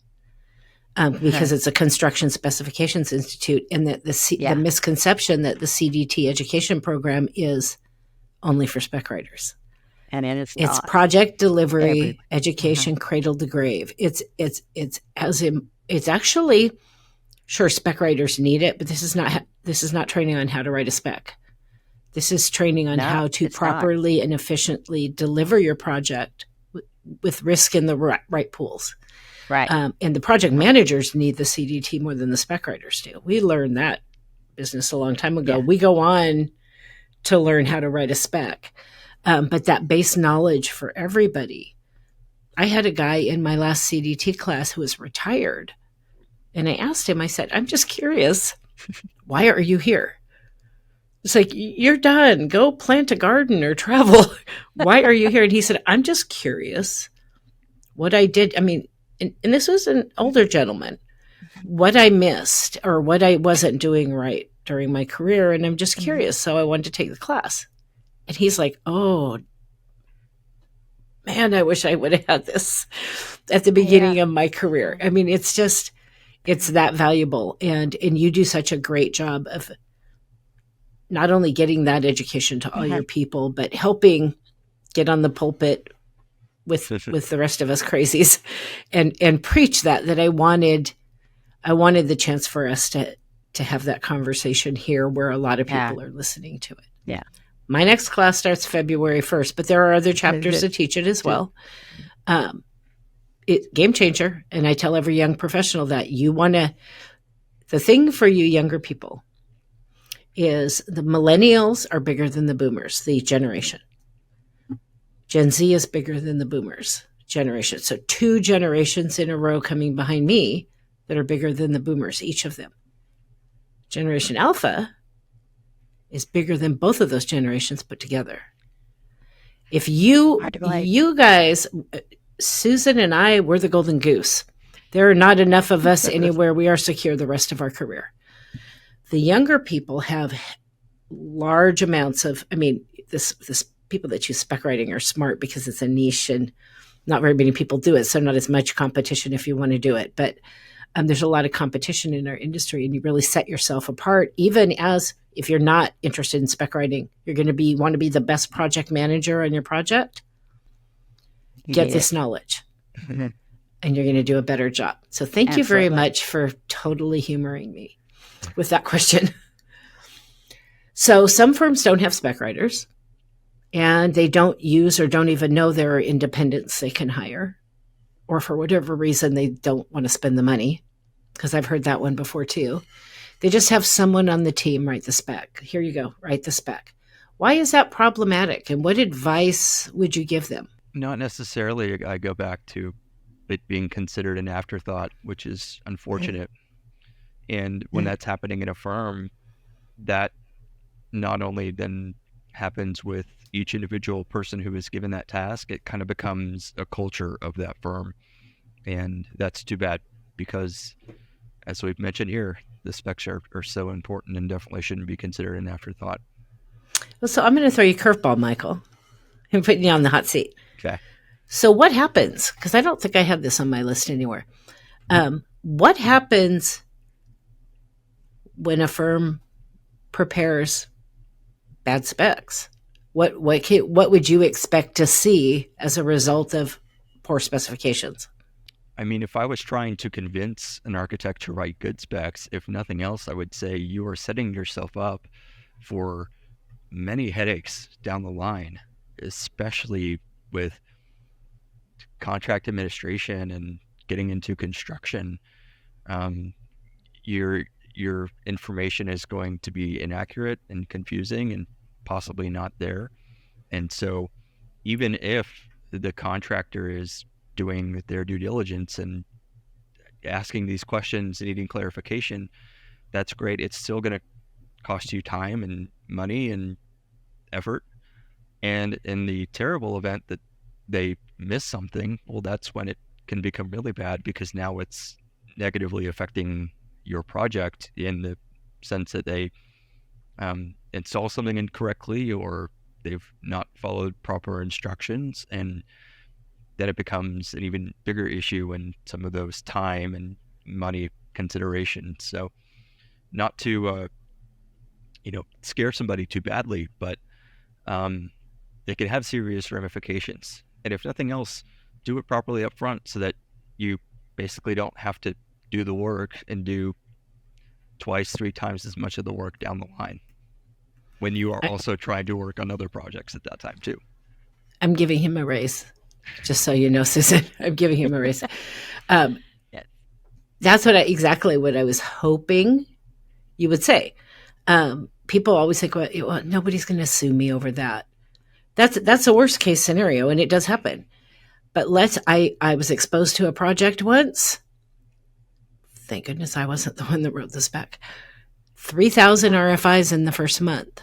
Because it's a construction specifications institute, and that the misconception that the CDT education program is only for spec writers. And it is It's not project delivery, everywhere. education, cradle to grave. It's actually, sure, spec writers need it, but this is not training on how to write a spec. This is training on No, how to it's not. properly and efficiently deliver your project with risk in the right pools. Right. And the project managers need the CDT more than the spec writers do. We learned that business a long time ago. Yeah. We go on to learn how to write a spec. But that base knowledge for everybody. I had a guy in my last CDT class who was retired. And I asked him, I said, I'm just curious, why are you here? It's like, you're done. Go plant a garden or travel. Why are you here? And he said, I'm just curious what I did. I mean, and this was an older gentleman, what I missed or what I wasn't doing right during my career. And I'm just curious. So I wanted to take the class. And he's like, oh, man, I wish I would have had this at the beginning of my career. I mean, it's that valuable. And you do such a great job of not only getting that education to all your people, but helping get on the pulpit with the rest of us crazies and preach that I wanted the chance for us to have that conversation here where a lot of people are listening to it. Yeah. My next class starts February 1st, but there are other chapters to teach it as well. Game changer. And I tell every young professional that the thing for you younger people is the millennials are bigger than the boomers, the generation. Gen Z is bigger than the boomers generation. So 2 generations in a row coming behind me that are bigger than the boomers, each of them. Generation Alpha is bigger than both of those generations put together. If you guys, Susan and I, we're the golden goose. There are not enough of us anywhere. We are secure the rest of our career. The younger people have large amounts of, this people that choose spec writing are smart because it's a niche and not very many people do it. So not as much competition if you want to do it. But there's a lot of competition in our industry and you really set yourself apart. Even as if you're not interested in spec writing, you're going to want to be the best project manager on your project. Get this knowledge and you're going to do a better job. So thank you very much for totally humoring me with that question. So some firms don't have spec writers and they don't use or don't even know there are independents they can hire, or for whatever reason, they don't want to spend the money, because I've heard that one before too. They just have someone on the team write the spec. Here you go, write the spec. Why is that problematic? And what advice would you give them? Not necessarily. I go back to it being considered an afterthought, which is unfortunate. And when that's happening in a firm, that not only then happens with each individual person who is given that task, it kind of becomes a culture of that firm. And that's too bad because, as we've mentioned here, the specs are so important and definitely shouldn't be considered an afterthought. Well, so I'm going to throw you a curveball, Michael. I'm putting you on the hot seat. Okay. So what happens? Because I don't think I have this on my list anywhere. What happens when a firm prepares bad specs? What would you expect to see as a result of poor specifications? I mean, if I was trying to convince an architect to write good specs, if nothing else, I would say you are setting yourself up for many headaches down the line, especially with contract administration and getting into construction. Your information is going to be inaccurate and confusing and possibly not there. And so even if the contractor is doing their due diligence and asking these questions and needing clarification, that's great. It's still going to cost you time and money and effort. And in the terrible event that they miss something, well, that's when it can become really bad, because now it's negatively affecting your project in the sense that they install something incorrectly, or they've not followed proper instructions, and then it becomes an even bigger issue in some of those time and money considerations. So not to scare somebody too badly, but it can have serious ramifications. And if nothing else, do it properly up front so that you basically don't have to do the work and do twice, 3 times as much of the work down the line when you are also trying to work on other projects at that time too. I'm giving him a raise, just so you know, Susan. I'm giving him a raise. Yes. That's exactly what I was hoping you would say. People always think, well, nobody's going to sue me over that. That's the worst case scenario, and it does happen. But I was exposed to a project once. Thank goodness I wasn't the one that wrote the spec. 3,000 RFIs in the first month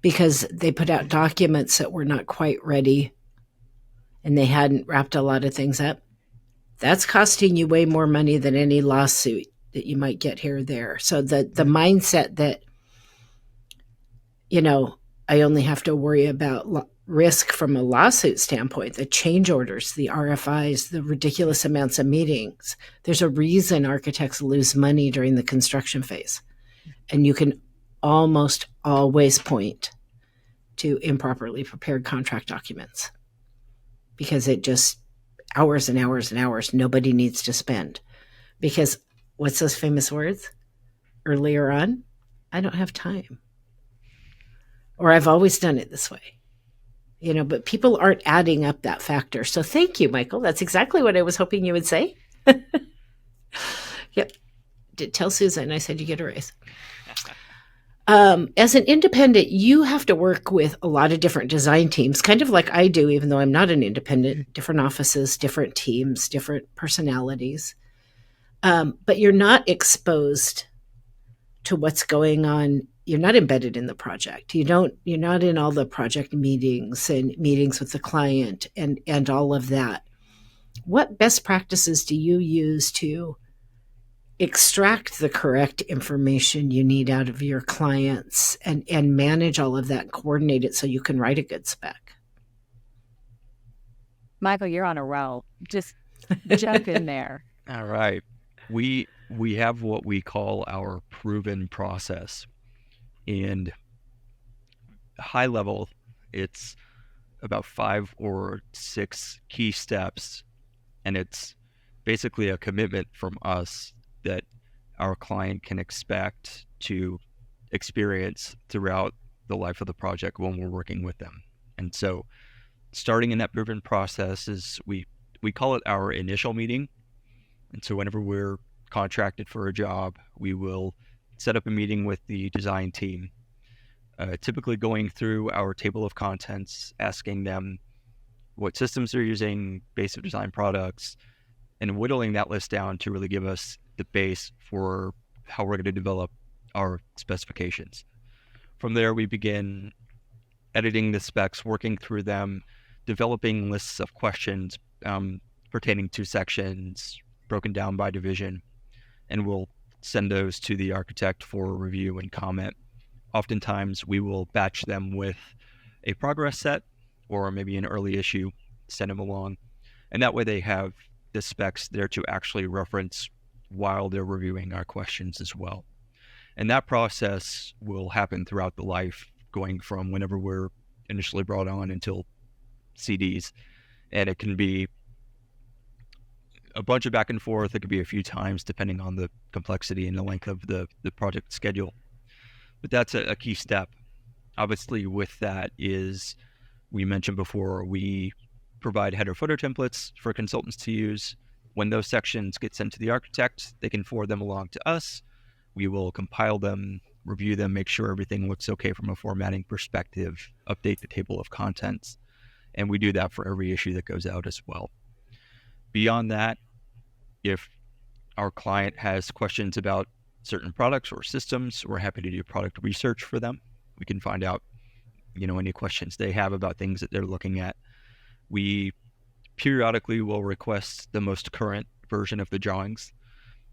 because they put out documents that were not quite ready and they hadn't wrapped a lot of things up. That's costing you way more money than any lawsuit that you might get here or there. So the mindset that, I only have to worry about risk from a lawsuit standpoint, the change orders, the RFIs, the ridiculous amounts of meetings. There's a reason architects lose money during the construction phase. And you can almost always point to improperly prepared contract documents because it just hours and hours and hours nobody needs to spend. Because what's those famous words earlier on? I don't have time. Or I've always done it this way. But people aren't adding up that factor. So thank you, Michael. That's exactly what I was hoping you would say. Yep. Tell Susan I said you get a raise. As an independent, you have to work with a lot of different design teams, kind of like I do, even though I'm not an independent, different offices, different teams, different personalities. But you're not exposed to what's going on. You're not embedded in the project. You're not in all the project meetings and meetings with the client and all of that. What best practices do you use to extract the correct information you need out of your clients and manage all of that and coordinate it so you can write a good spec? Michael, you're on a roll. Just jump in there. All right. We have what we call our proven process. And high level, it's about 5 or 6 key steps. And it's basically a commitment from us that our client can expect to experience throughout the life of the project when we're working with them. And so starting in that proven process is we call it our initial meeting. And so whenever we're contracted for a job, we will set up a meeting with the design team, typically going through our table of contents, asking them what systems they're using, base of design products, and whittling that list down to really give us the base for how we're going to develop our specifications. From there, we begin editing the specs, working through them, developing lists of questions pertaining to sections, broken down by division, and we'll send those to the architect for review and comment. Oftentimes, we will batch them with a progress set or maybe an early issue, send them along, and that way they have the specs there to actually reference while they're reviewing our questions as well. And that process will happen throughout the life, going from whenever we're initially brought on until CDs. And it can be a bunch of back and forth. It could be a few times depending on the complexity and the length of the project schedule. But that's a key step. Obviously, with that is, we mentioned before, we provide header footer templates for consultants to use. When those sections get sent to the architect, they can forward them along to us. We will compile them, review them, make sure everything looks okay from a formatting perspective, update the table of contents, and we do that for every issue that goes out as well. Beyond that, if our client has questions about certain products or systems, we're happy to do product research for them. We can find out, any questions they have about things that they're looking at. We periodically will request the most current version of the drawings.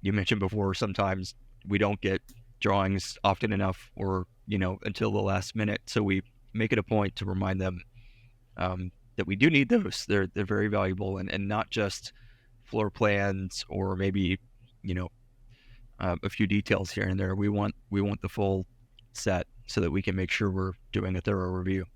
You mentioned before, sometimes we don't get drawings often enough or, until the last minute. So we make it a point to remind them that we do need those. They're very valuable, and not just floor plans or maybe, a few details here and there. We want the full set so that we can make sure we're doing a thorough review.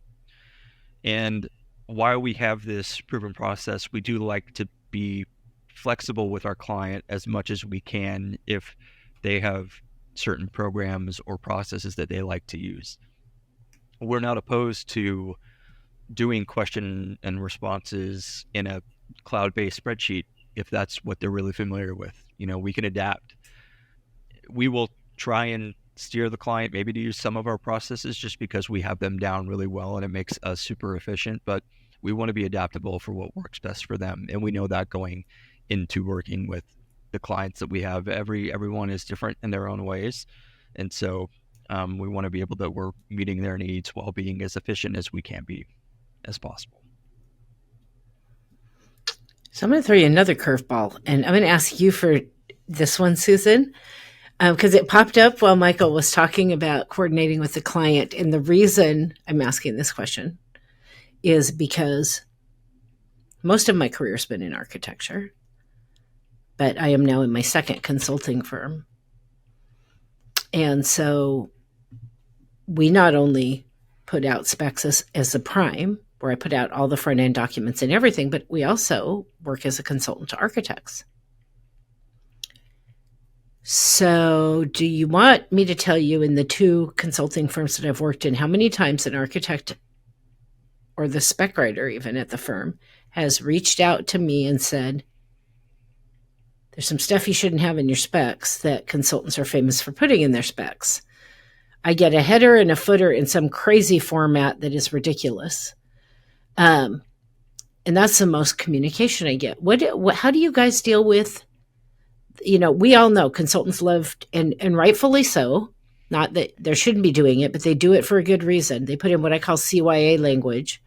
And while we have this proven process, we do like to be flexible with our client as much as we can if they have certain programs or processes that they like to use. We're not opposed to doing question and responses in a cloud-based spreadsheet if that's what they're really familiar with. We can adapt. We will try and steer the client maybe to use some of our processes just because we have them down really well and it makes us super efficient, but we want to be adaptable for what works best for them. And we know that going into working with the clients that we have. Everyone is different in their own ways. And so we want to be able that we're meeting their needs while being as efficient as we can be as possible. So I'm going to throw you another curveball, and I'm going to ask you for this one, Susan, because it popped up while Michael was talking about coordinating with the client. And the reason I'm asking this question is because most of my career has been in architecture, but I am now in my second consulting firm. And so we not only put out specs as a prime, where I put out all the front end documents and everything, but we also work as a consultant to architects. So do you want me to tell you, in the two consulting firms that I've worked in, how many times an architect or the spec writer even at the firm has reached out to me and said, there's some stuff you shouldn't have in your specs that consultants are famous for putting in their specs. I get a header and a footer in some crazy format that is ridiculous. And that's the most communication I get. How do you guys deal with, we all know consultants love, and rightfully so, not that they shouldn't be doing it, but they do it for a good reason. They put in what I call CYA language,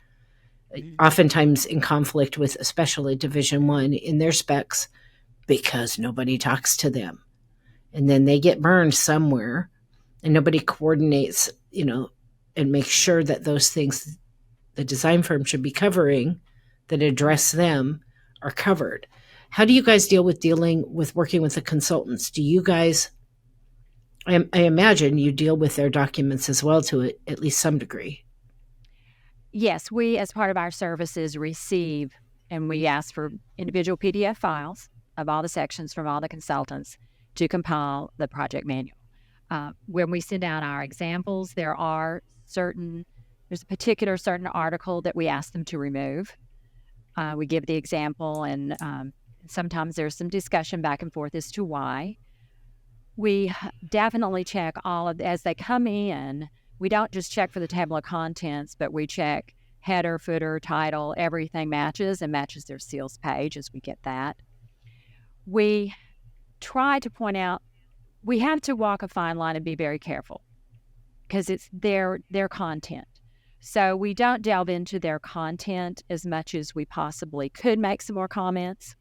oftentimes in conflict with especially Division I in their specs, because nobody talks to them. And then they get burned somewhere and nobody coordinates, and makes sure that those things the design firm should be covering that address them are covered. How do you guys deal with working with the consultants? Do you guys, I imagine you deal with their documents as well to at least some degree. Yes, we, as part of our services, receive and we ask for individual PDF files of all the sections from all the consultants to compile the project manual. When we send out our examples, there's a particular certain article that we ask them to remove. We give the example, and sometimes there's some discussion back and forth as to why. We definitely check as they come in. We don't just check for the table of contents, but we check header, footer, title, everything matches their sales page as we get that. We try to point out, we have to walk a fine line and be very careful because it's their content. So we don't delve into their content as much as we possibly could. Make some more comments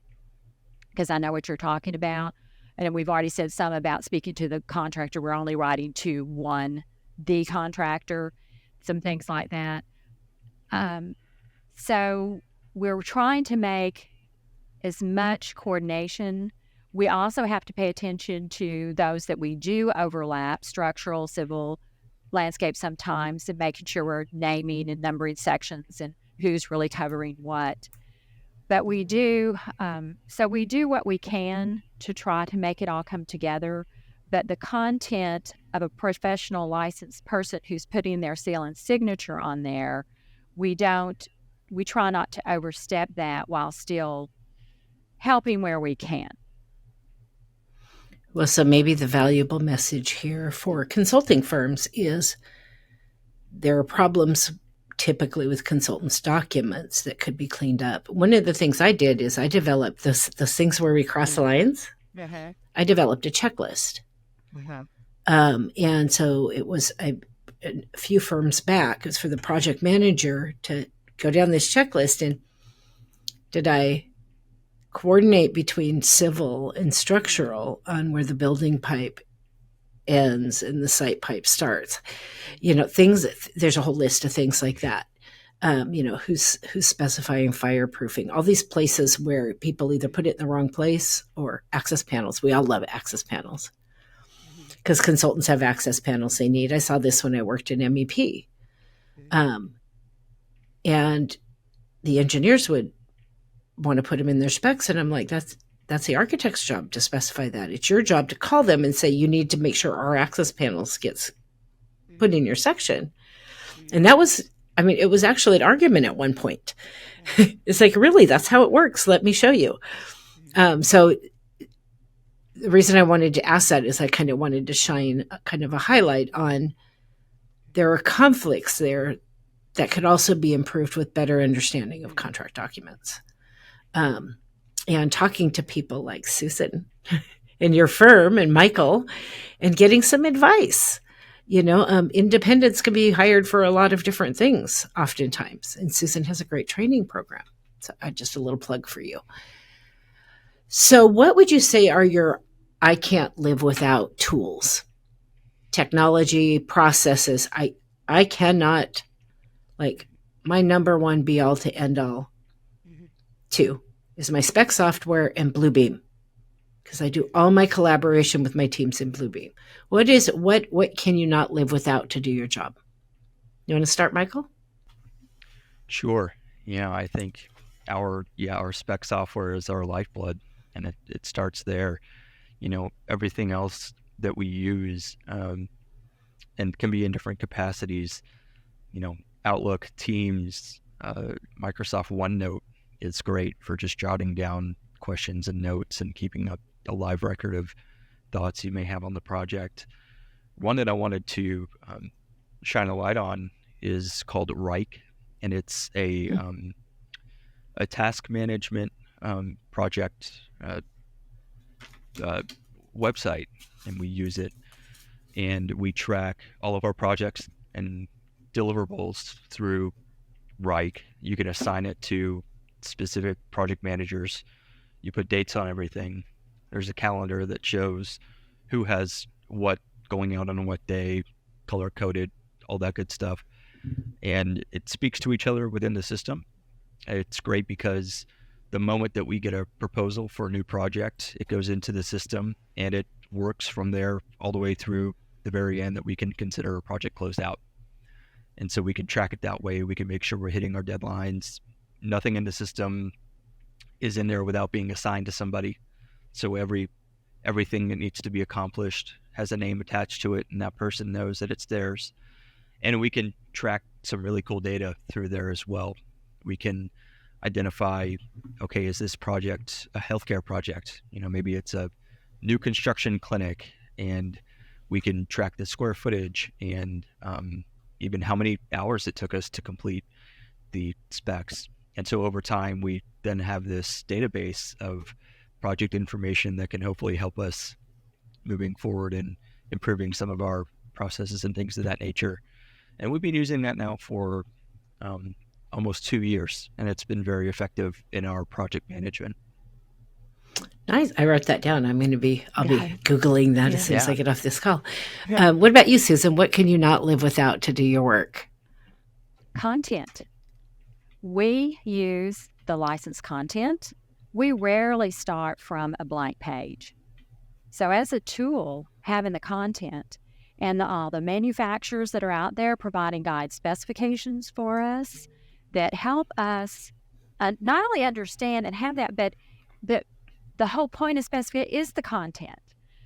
because I know what you're talking about. And we've already said some about speaking to the contractor. We're only writing to the contractor, some things like that. So we're trying to make as much coordination. We also have to pay attention to those that we do overlap, structural, civil, landscape sometimes, and making sure we're naming and numbering sections and who's really covering what. But we do what we can to try to make it all come together. But the content of a professional licensed person who's putting their seal and signature on there, we try not to overstep that while still helping where we can. Well, so maybe the valuable message here for consulting firms is there are problems typically with consultants' documents that could be cleaned up. One of the things I did is I developed those things where we cross the lines. Uh-huh. I developed a checklist. Uh-huh. And so it was a few firms back. It was for the project manager to go down this checklist. And did I coordinate between civil and structural on where the building pipe ends and the site pipe starts? Things, there's a whole list of things like that. Who's specifying fireproofing, all these places where people either put it in the wrong place or access panels. We all love access panels. because consultants have access panels they need. I saw this when I worked in MEP. And the engineers would want to put them in their specs. And I'm like, that's the architect's job to specify that. It's your job to call them and say, you need to make sure our access panels gets put in your section. And that was, it was actually an argument at one point. It's like, really, that's how it works. Let me show you. So the reason I wanted to ask that is I kind of wanted to shine kind of a highlight on there are conflicts there that could also be improved with better understanding of contract documents. And talking to people like Susan in your firm and Michael and getting some advice. Independents can be hired for a lot of different things oftentimes. And Susan has a great training program. So just a little plug for you. So what would you say are your I can't live without tools? Technology, processes. I cannot, my number one be all to end all. 2 is my Spec software and Bluebeam, because I do all my collaboration with my teams in Bluebeam. What can you not live without to do your job? You want to start, Michael? Sure. Yeah, I think our Spec software is our lifeblood, and it starts there. Everything else that we use and can be in different capacities. Outlook, Teams, Microsoft OneNote is great for just jotting down questions and notes and keeping a live record of thoughts you may have on the project. One that I wanted to shine a light on is called Rike, and it's a task management project website, and we use it, and we track all of our projects and deliverables through Rike. You can assign it to specific project managers. You put dates on everything. There's a calendar that shows who has what going out on what day, color coded, all that good stuff. And it speaks to each other within the system. It's great because the moment that we get a proposal for a new project, it goes into the system and it works from there all the way through the very end that we can consider a project closed out. And so we can track it that way. We can make sure we're hitting our deadlines. Nothing in the system is in there without being assigned to somebody. So everything that needs to be accomplished has a name attached to it, and that person knows that it's theirs. And we can track some really cool data through there as well. We can identify, okay, is this project a healthcare project? Maybe it's a new construction clinic, and we can track the square footage and even how many hours it took us to complete the specs. And so over time, we then have this database of project information that can hopefully help us moving forward and improving some of our processes and things of that nature. And we've been using that now for almost 2 years, and it's been very effective in our project management. Nice. I wrote that down. I'll be Googling that as soon as I get off this call. Yeah. What about you, Susan? What can you not live without to do your work? Content. We use the licensed content. We rarely start from a blank page. So as a tool, having the content and the manufacturers that are out there providing guide specifications for us that help us not only understand and have that, but the whole point of Specifier is the content.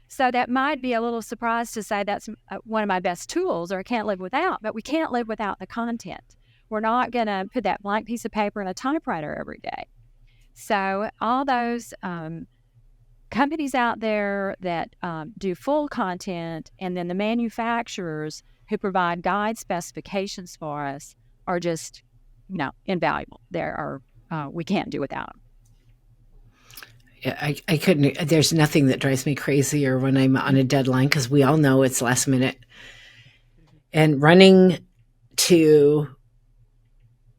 So that might be a little surprise to say that's one of my best tools or I can't live without, but we can't live without the content. We're not going to put that blank piece of paper in a typewriter every day. So all those companies out there that do full content, and then the manufacturers who provide guide specifications for us are just, invaluable. We can't do without them. Yeah, I couldn't. There's nothing that drives me crazier when I'm on a deadline, because we all know it's last minute. And running to,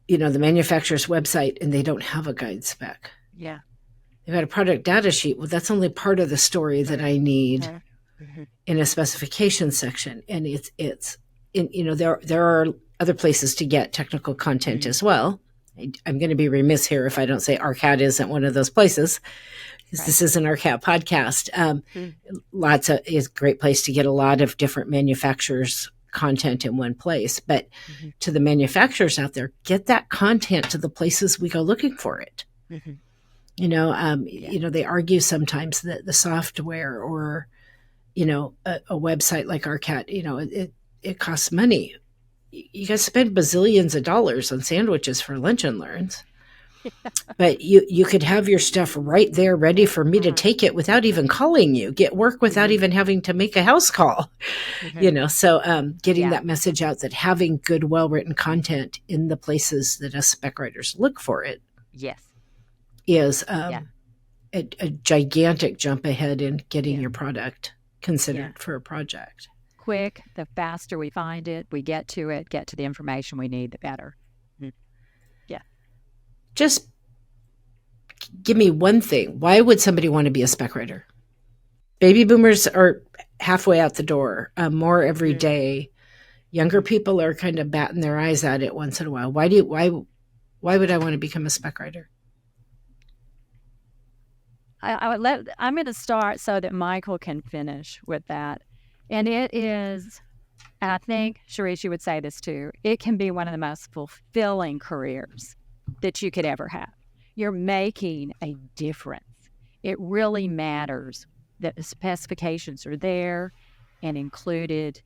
the manufacturer's website, and they don't have a guide spec. Yeah. They've got a product data sheet. Well, that's only part of the story that I need in a specification section. And there are other places to get technical content as well. I'm going to be remiss here if I don't say RCAT isn't one of those places, because this is an RCAT podcast. Is a great place to get a lot of different manufacturers' content in one place. But to the manufacturers out there, get that content to the places we go looking for it. You know, they argue sometimes that the software or, you know, a website like RCAT, you know, it costs money. You guys spend bazillions of dollars on sandwiches for lunch and learns. But you could have your stuff right there ready for me to take it without even calling you, get work without even having to make a house call, you know. So getting that message out that having good, well-written content in the places that us spec writers look for it is a gigantic jump ahead in getting your product considered for a project. Quick, the faster we find it, we get to the information we need, the better. Just give me one thing. Why would somebody want to be a spec writer? Baby boomers are halfway out the door, more every day. Younger people are kind of batting their eyes at it once in a while. Why would I want to become a spec writer? I'm going to start so that Michael can finish with that. And it is, and I think, Cherise, you would say this too, it can be one of the most fulfilling careers that you could ever have. You're making a difference. It really matters that the specifications are there and included.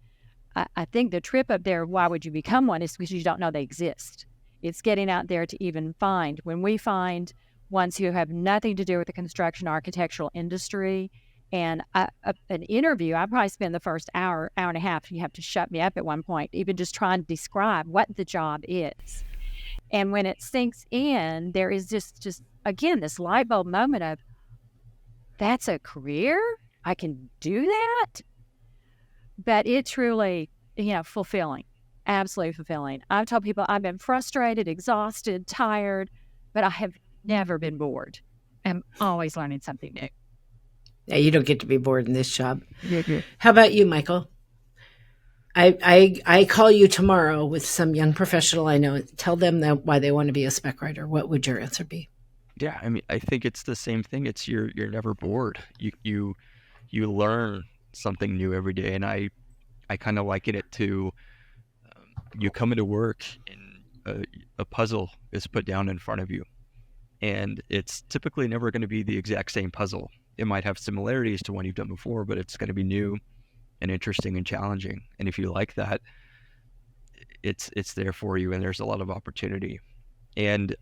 I think the trip up there, why would you become one, is because you don't know they exist. It's getting out there to even find. When we find ones who have nothing to do with the construction architectural industry, and an interview, I probably spend the first hour and a half, you have to shut me up at one point, even just trying to describe what the job is. And when it sinks in, there is just again, this light bulb moment of, that's a career? I can do that? But it truly, fulfilling, absolutely fulfilling. I've told people I've been frustrated, exhausted, tired, but I have never been bored. I'm always learning something new. Yeah, you don't get to be bored in this job. How about you, Michael? I call you tomorrow with some young professional I know. Tell them why they want to be a spec writer. What would your answer be? Yeah, I mean, I think it's the same thing. It's you're never bored. You learn something new every day, and I kind of liken it to you come into work and a puzzle is put down in front of you, and it's typically never going to be the exact same puzzle. It might have similarities to one you've done before, but it's going to be new and interesting and challenging. And if you like that, it's there for you, and there's a lot of opportunity. And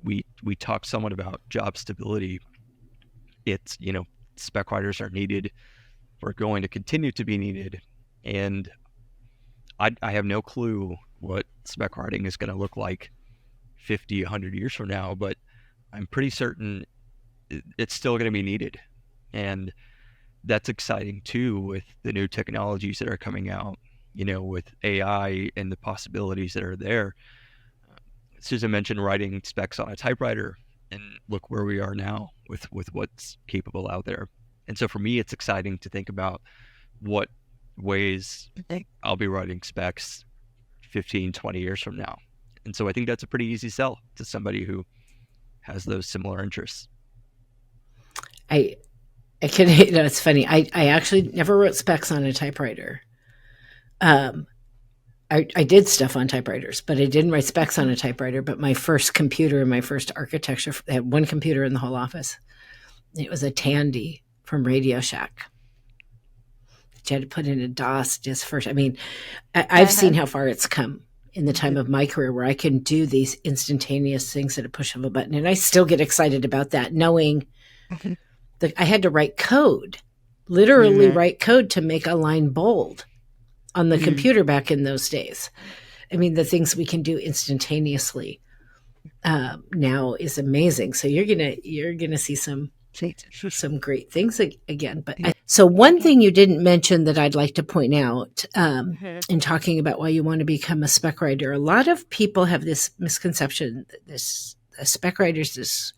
we talked somewhat about job stability. It's spec writers are needed. We're going to continue to be needed, and I have no clue what spec writing is going to look like 50, 100 years from now, but I'm pretty certain it's still going to be needed. And that's exciting too, with the new technologies that are coming out, with AI and the possibilities that are there. Susan mentioned writing specs on a typewriter, and look where we are now with what's capable out there. And so for me, it's exciting to think about what ways I'll be writing specs 15, 20 years from now. And so I think that's a pretty easy sell to somebody who has those similar interests. I can, it's funny. I actually never wrote specs on a typewriter. I did stuff on typewriters, but I didn't write specs on a typewriter. But my first computer and my first architecture, I had one computer in the whole office. It was a Tandy from Radio Shack. You had to put in a DOS just first. I mean, I've seen how far it's come in the time of my career, where I can do these instantaneous things at a push of a button. And I still get excited about that, knowing that I had to write code, literally write code to make a line bold on the computer back in those days. I mean, the things we can do instantaneously now is amazing. So you're gonna see some great things again. But so one thing you didn't mention that I'd like to point out in talking about why you want to become a spec writer, a lot of people have this misconception that a spec writer is this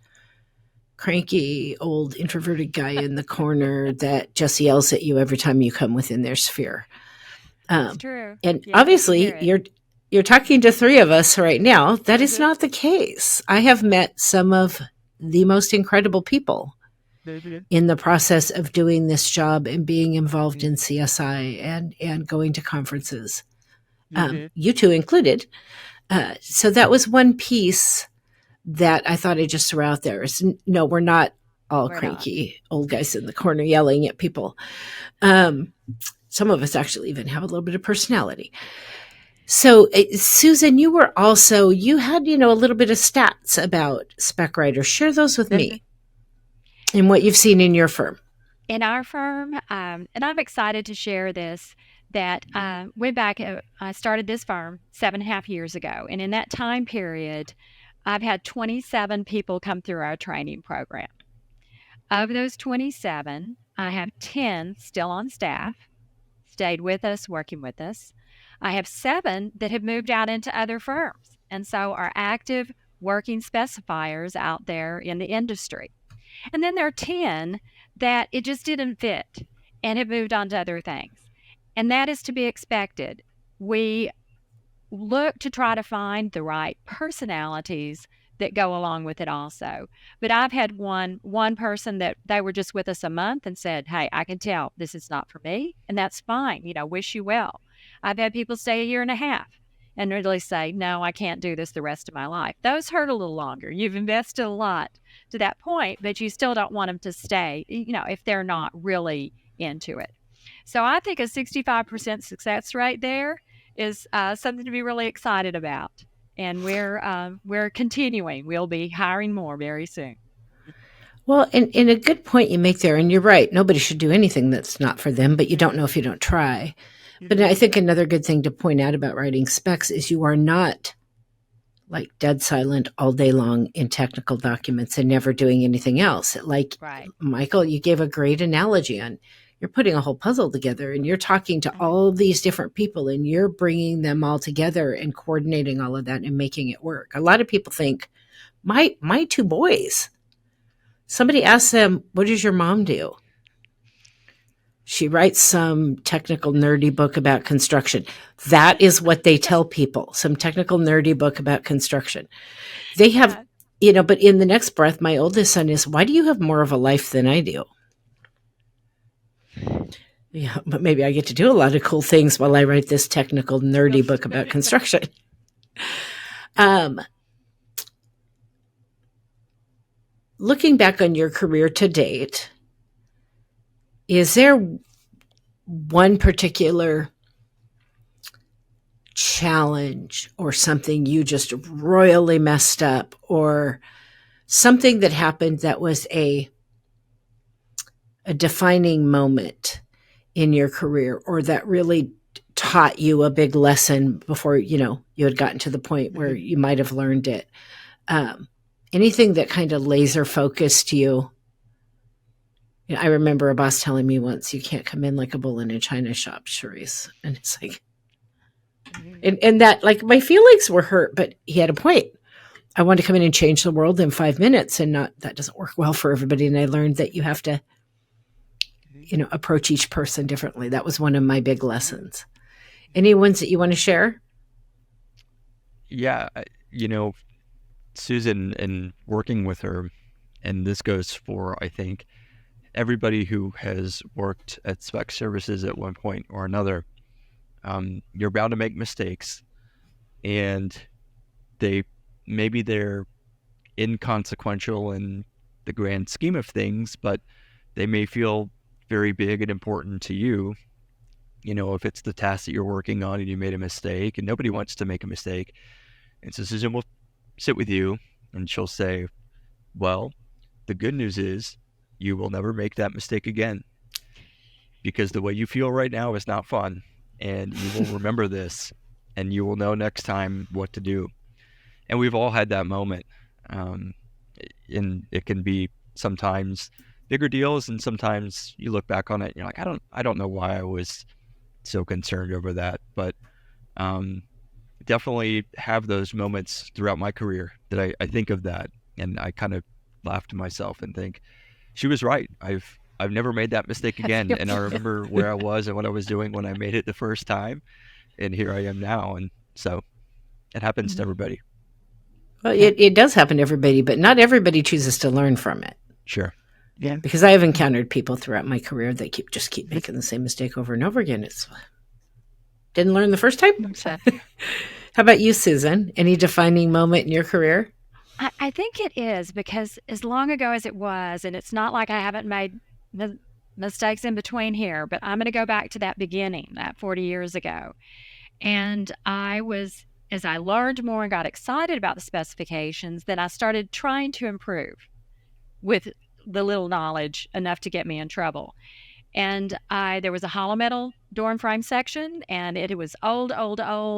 cranky old introverted guy in the corner that just yells at you every time you come within their sphere. That's true. And obviously you're talking to three of us right now. That is not the case. I have met some of the most incredible people in the process of doing this job and being involved in CSI and going to conferences, you two included. So that was one piece that I thought I'd just throw out there. Is, no, we're not all cranky old guys in the corner yelling at people. Some of us actually even have a little bit of personality. So, Susan, you had, a little bit of stats about spec writers. Share those with me and what you've seen in your firm. In our firm, and I'm excited to share this, that way back, I started this firm 7.5 years ago. And in that time period, I've had 27 people come through our training program. Of those 27, I have 10 still on staff, stayed with us, working with us. I have 7 that have moved out into other firms, and so are active working specifiers out there in the industry. And then there are 10 that it just didn't fit and have moved on to other things. And that is to be expected. We look to try to find the right personalities that go along with it also. But I've had one person that they were just with us a month and said, hey, I can tell this is not for me, and that's fine. Wish you well. I've had people stay 1.5 years and really say, no, I can't do this the rest of my life. Those hurt a little longer. You've invested a lot to that point, but you still don't want them to stay, if they're not really into it. So I think a 65% success rate there is something to be really excited about. And we're continuing. We'll be hiring more very soon. Well, and a good point you make there, and you're right. Nobody should do anything that's not for them, but you don't know if you don't try. But I think another good thing to point out about writing specs is you are not like dead silent all day long in technical documents and never doing anything else. Like, right. Michael, you gave a great analogy on you're putting a whole puzzle together and you're talking to all these different people and you're bringing them all together and coordinating all of that and making it work. A lot of people think, my 2 boys, somebody asks them, what does your mom do? She writes some technical nerdy book about construction. That is what they tell people, some technical nerdy book about construction. They have, but in the next breath, my oldest son is, why do you have more of a life than I do? Yeah, but maybe I get to do a lot of cool things while I write this technical nerdy book about construction. Looking back on your career to date, is there one particular challenge or something you just royally messed up or something that happened that was a defining moment in your career or that really taught you a big lesson before, you had gotten to the point where you might have learned it? Anything that kind of laser focused you? I remember a boss telling me once, you can't come in like a bull in a china shop, Cherise. And it's like, and that, like, my feelings were hurt, but he had a point. I wanted to come in and change the world in 5 minutes, and that doesn't work well for everybody. And I learned that you have to, approach each person differently. That was one of my big lessons. Any ones that you want to share? Yeah. Susan, and working with her, and this goes for, I think, everybody who has worked at Spec Services at one point or another, you're bound to make mistakes, and they're inconsequential in the grand scheme of things, but they may feel very big and important to you. If it's the task that you're working on and you made a mistake, and nobody wants to make a mistake. And so Susan will sit with you and she'll say, well, the good news is you will never make that mistake again, because the way you feel right now is not fun, and you will remember this, and you will know next time what to do. And we've all had that moment. And it can be sometimes bigger deals, and sometimes you look back on it and you're like, I don't know why I was so concerned over that. But definitely have those moments throughout my career that I think of that, and I kind of laugh to myself and think, she was right. I've never made that mistake again. And I remember where I was and what I was doing when I made it the first time, and here I am now. And so It happens to everybody. Well, it does happen to everybody, but not everybody chooses to learn from it. Sure. Yeah. Because I have encountered people throughout my career that keep making the same mistake over and over again. It's didn't learn the first time. Exactly. How about you, Susan? Any defining moment in your career? I think it is, because as long ago as it was, and it's not like I haven't made mistakes in between here, but I'm going to go back to that beginning, that 40 years ago. And as I learned more and got excited about the specifications, then I started trying to improve with the little knowledge enough to get me in trouble. And there was a hollow metal door and frame section, and it was old,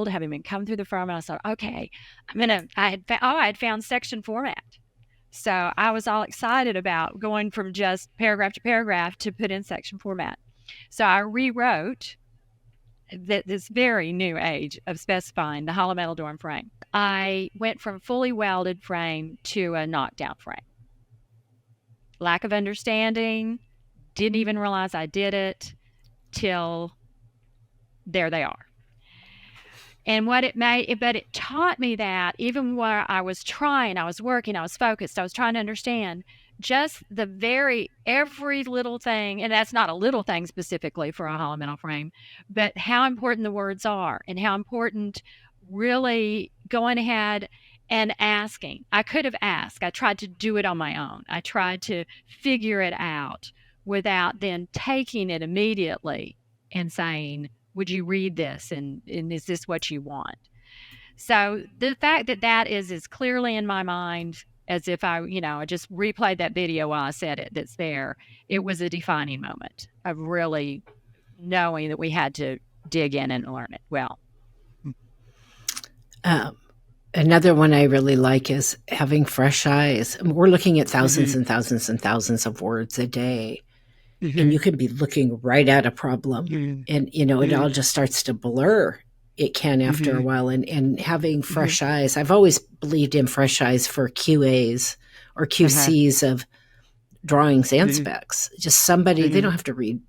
having been come through the firm. And I thought, okay, I had found section format. So I was all excited about going from just paragraph to paragraph to put in section format. So I rewrote this very new age of specifying the hollow metal door and frame. I went from fully welded frame to a knockdown frame. Lack of understanding, didn't even realize I did it till there they are. And what it made, but it taught me that even where I was trying, I was working, I was focused, I was trying to understand just every little thing, and that's not a little thing specifically for a hollow metal frame, but how important the words are and how important really going ahead and asking. I could have asked. I tried to do it on my own. I tried to figure it out without then taking it immediately and saying, would you read this? And is this what you want? So the fact that is as clearly in my mind as if I just replayed that video while I said it, that's there. It was a defining moment of really knowing that we had to dig in and learn it well. Another one I really like is having fresh eyes. We're looking at thousands and thousands and thousands of words a day. And you can be looking right at a problem and, it all just starts to blur. It can after a while. And having fresh eyes, I've always believed in fresh eyes for QAs or QCs of drawings and specs. Just somebody, they don't have to read,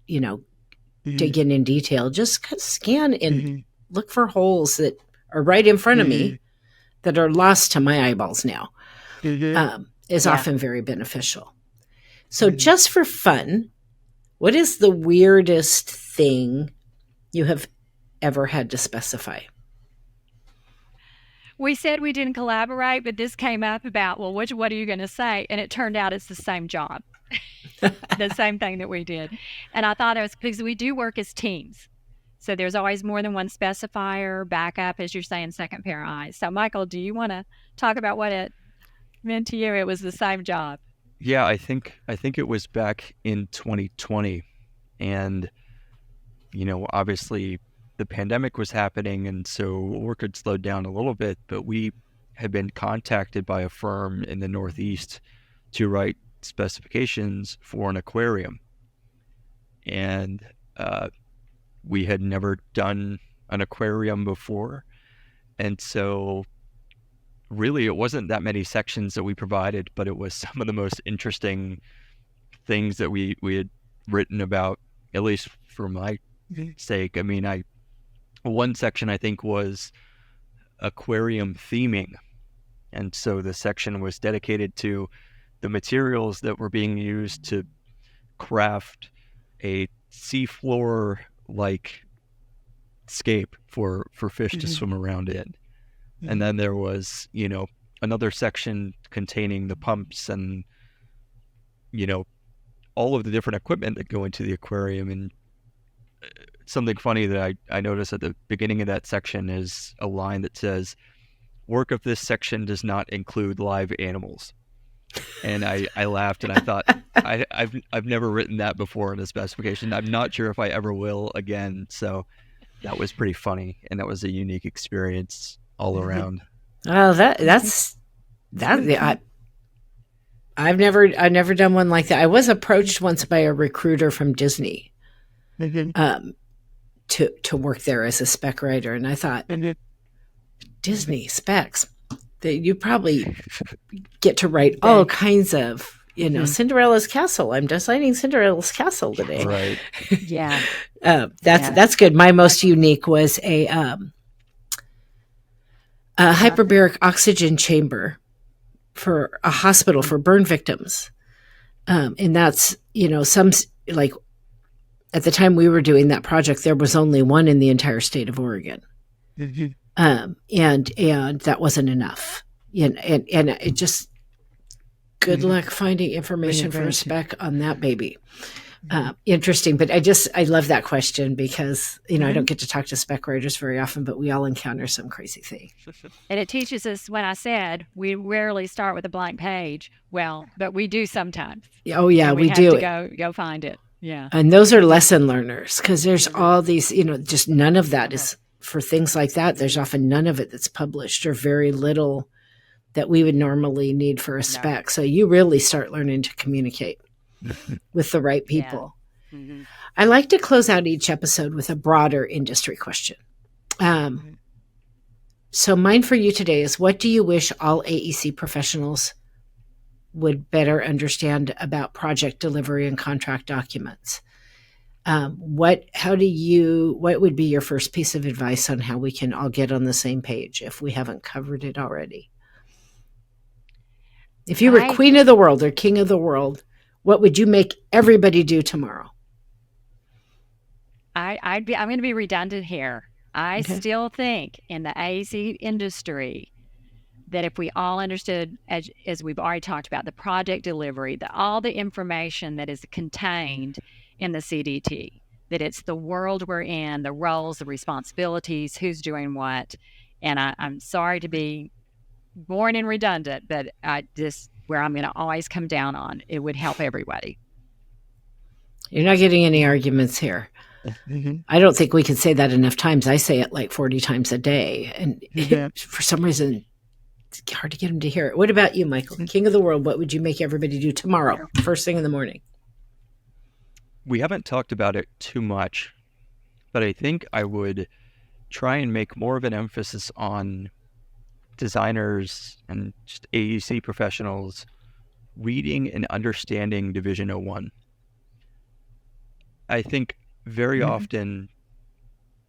dig in detail. Just kind of scan and look for holes that are right in front of me that are lost to my eyeballs now is often very beneficial. So just for fun, what is the weirdest thing you have ever had to specify? We said we didn't collaborate, but this came up about, well, what are you going to say? And it turned out it's the same job, the same thing that we did. And I thought it was because we do work as teams. So there's always more than one specifier, backup, as you're saying, second pair of eyes. So Michael, do you want to talk about what it meant to you? It was the same job. Yeah, I think it was back in 2020, and obviously the pandemic was happening, and so work had slowed down a little bit. But we had been contacted by a firm in the Northeast to write specifications for an aquarium, and we had never done an aquarium before, and so really, it wasn't that many sections that we provided, but it was some of the most interesting things that we had written about, at least for my sake. I mean, one section I think was aquarium theming. And so the section was dedicated to the materials that were being used to craft a seafloor-like scape for fish to swim around in. And then there was, another section containing the pumps and, all of the different equipment that go into the aquarium. And something funny that I noticed at the beginning of that section is a line that says, "Work of this section does not include live animals." And I laughed and I thought, I've never written that before in a specification. I'm not sure if I ever will again. So that was pretty funny. And that was a unique experience all around. Oh, that's I've never done one like that. I was approached once by a recruiter from Disney to work there as a spec writer, and I thought, Disney specs, that you probably get to write all kinds of Cinderella's castle. I'm designing Cinderella's castle today. Right. Yeah. That's good. My most unique was a a hyperbaric oxygen chamber for a hospital for burn victims. And that's, some, like, at the time we were doing that project, there was only one in the entire state of Oregon. And that wasn't enough. And it just, good luck finding information for a spec on that baby. Interesting. But I love that question because, I don't get to talk to spec writers very often, but we all encounter some crazy thing. And it teaches us when I said we rarely start with a blank page. Well, but we do sometimes. Oh, yeah, we have do. To go find it. Yeah. And those are lesson learners because there's all these, just none of that is for things like that. There's often none of it that's published or very little that we would normally need for a spec. So you really start learning to communicate with the right people. Yeah. Mm-hmm. I like to close out each episode with a broader industry question. So mine for you today is, what do you wish all AEC professionals would better understand about project delivery and contract documents? What would be your first piece of advice on how we can all get on the same page if we haven't covered it already? If you were queen of the world or king of the world, what would you make everybody do tomorrow? I'm going to be redundant here. I still think in the AEC industry that if we all understood, as we've already talked about, the project delivery, all the information that is contained in the CDT, that it's the world we're in, the roles, the responsibilities, who's doing what. And I'm sorry to be boring and redundant, but where I'm going to always come down on, it would help everybody. You're not getting any arguments here. I don't think we can say that enough times. I say it like 40 times a day. And for some reason, it's hard to get them to hear it. What about you, Michael? King of the world, what would you make everybody do tomorrow, first thing in the morning? We haven't talked about it too much, but I think I would try and make more of an emphasis on designers and just AEC professionals reading and understanding Division 01. I think very often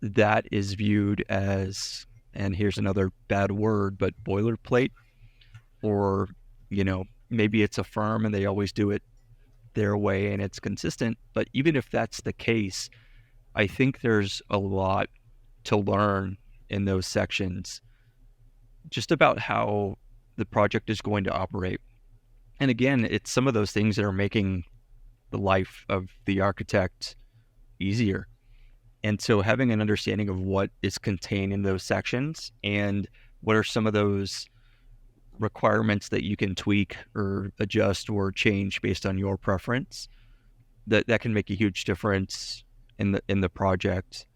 that is viewed as, and here's another bad word, but boilerplate, or, maybe it's a firm and they always do it their way and it's consistent. But even if that's the case, I think there's a lot to learn in those sections just about how the project is going to operate. And again, it's some of those things that are making the life of the architect easier. And so having an understanding of what is contained in those sections and what are some of those requirements that you can tweak or adjust or change based on your preference, that can make a huge difference in the project.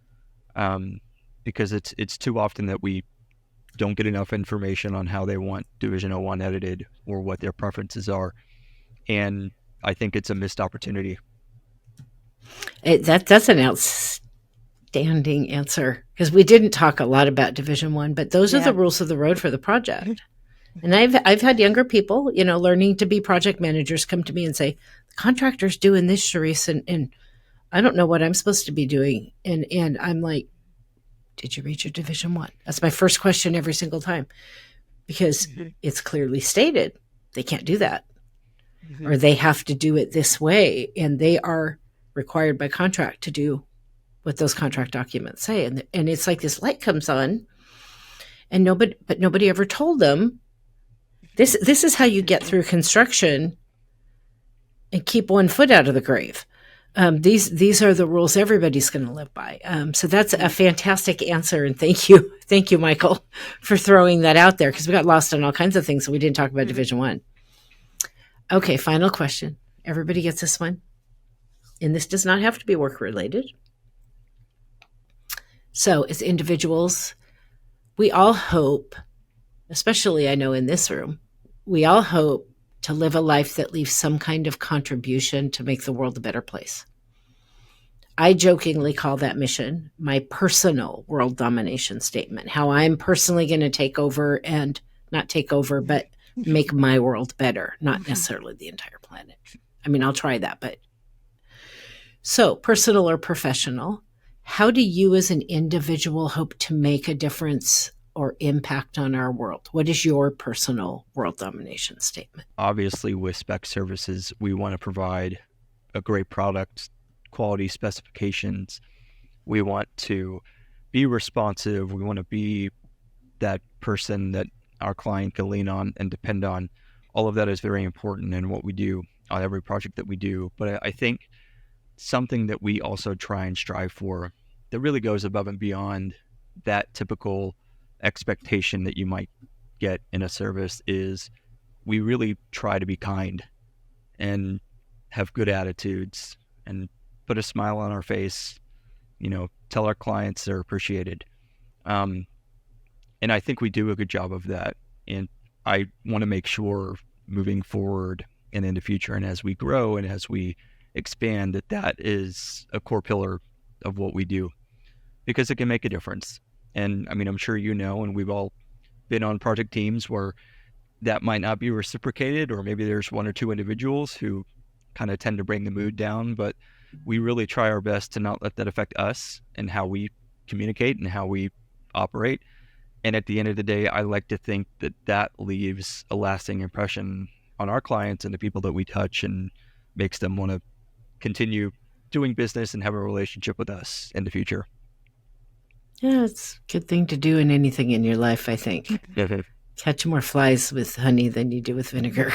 Because it's too often that we don't get enough information on how they want Division 01 edited or what their preferences are. And I think it's a missed opportunity. That's an outstanding answer, because we didn't talk a lot about Division 1, but those are the rules of the road for the project. And I've had younger people, learning to be project managers come to me and say, the contractor's doing this, Cherise, and I don't know what I'm supposed to be doing. And I'm like, did you read your Division 1? That's my first question every single time, because it's clearly stated they can't do that, or they have to do it this way, and they are required by contract to do what those contract documents say. And it's like this light comes on, and nobody ever told them this is how you get through construction and keep one foot out of the grave. These are the rules everybody's going to live by. So that's a fantastic answer, and thank you, Michael, for throwing that out there, because we got lost on all kinds of things, so we didn't talk about Division 1. Okay, final question. Everybody gets this one, and this does not have to be work related. So as individuals, we all hope, especially I know in this room, we all hope to live a life that leaves some kind of contribution to make the world a better place. I jokingly call that mission my personal world domination statement, how I'm personally going to take over, and not take over, but make my world better, not necessarily the entire planet. I mean, I'll try that, but so personal or professional, how do you as an individual hope to make a difference or impact on our world? What is your personal world domination statement? Obviously, with Spec Services, we want to provide a great product, quality specifications. We want to be responsive. We want to be that person that our client can lean on and depend on. All of that is very important in what we do on every project that we do. But I think something that we also try and strive for that really goes above and beyond that typical expectation that you might get in a service is we really try to be kind and have good attitudes and put a smile on our face, tell our clients they're appreciated. And I think we do a good job of that. And I want to make sure moving forward and in the future and as we grow and as we expand that is a core pillar of what we do, because it can make a difference. And I mean, I'm sure and we've all been on project teams where that might not be reciprocated, or maybe there's one or two individuals who kind of tend to bring the mood down, but we really try our best to not let that affect us and how we communicate and how we operate. And at the end of the day, I like to think that leaves a lasting impression on our clients and the people that we touch and makes them want to continue doing business and have a relationship with us in the future. Yeah, it's a good thing to do in anything in your life, I think. Catch more flies with honey than you do with vinegar.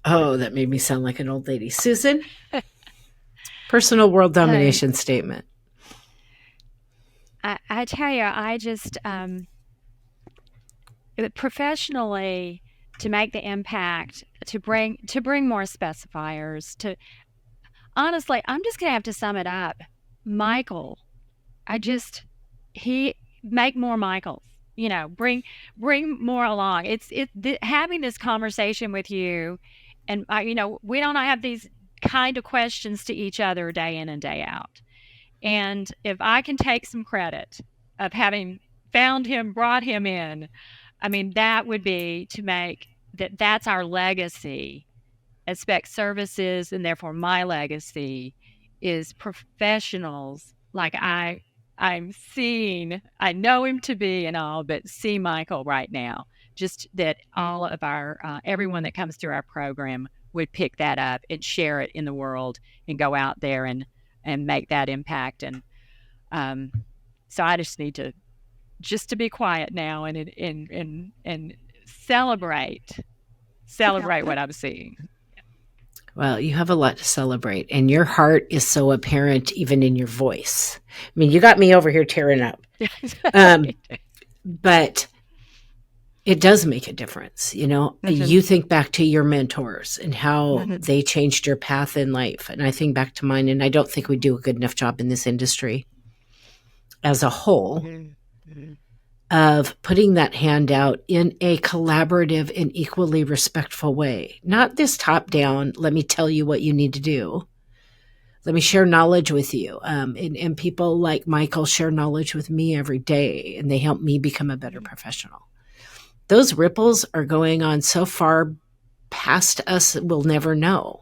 Oh, that made me sound like an old lady. Susan, personal world domination statement. I tell you, I just professionally, to make the impact, to bring more specifiers. Honestly, I'm just gonna have to sum it up. Michael, he make more Michaels. Bring more along. Having this conversation with you, and we don't have these kind of questions to each other day in and day out. And if I can take some credit of having found him, brought him in, I mean, that would be to make that's our legacy at Spec Services, and therefore my legacy is professionals like I'm seeing, I know him to be and all, but see Michael right now. Just that all of our, everyone that comes through our program would pick that up and share it in the world and go out there and make that impact. And so I just need to be quiet now and celebrate what I'm seeing. Well, you have a lot to celebrate, and your heart is so apparent even in your voice. I mean, you got me over here tearing up. But it does make a difference. You think back to your mentors and how they changed your path in life. And I think back to mine, and I don't think we do a good enough job in this industry as a whole of putting that hand out in a collaborative and equally respectful way. Not this top down, let me tell you what you need to do. Let me share knowledge with you. And people like Michael share knowledge with me every day, and they help me become a better professional. Those ripples are going on so far past us, we'll never know.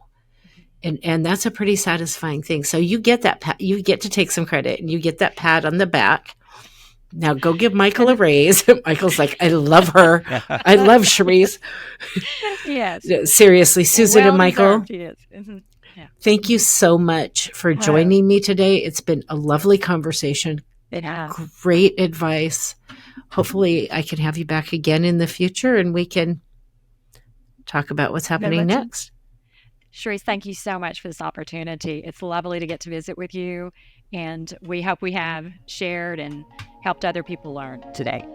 And that's a pretty satisfying thing. So you get that, you get to take some credit, and you get that pat on the back. Now go give Michael a raise. Michael's like, I love her. I love Cherise. Yes. Seriously, Susan and Michael. Yes. Mm-hmm. Yeah. Thank you so much for joining me today. It's been a lovely conversation. It has. Great advice. Hopefully I can have you back again in the future and we can talk about what's happening next. Cherise, thank you so much for this opportunity. It's lovely to get to visit with you, and we hope we have shared and helped other people learn today.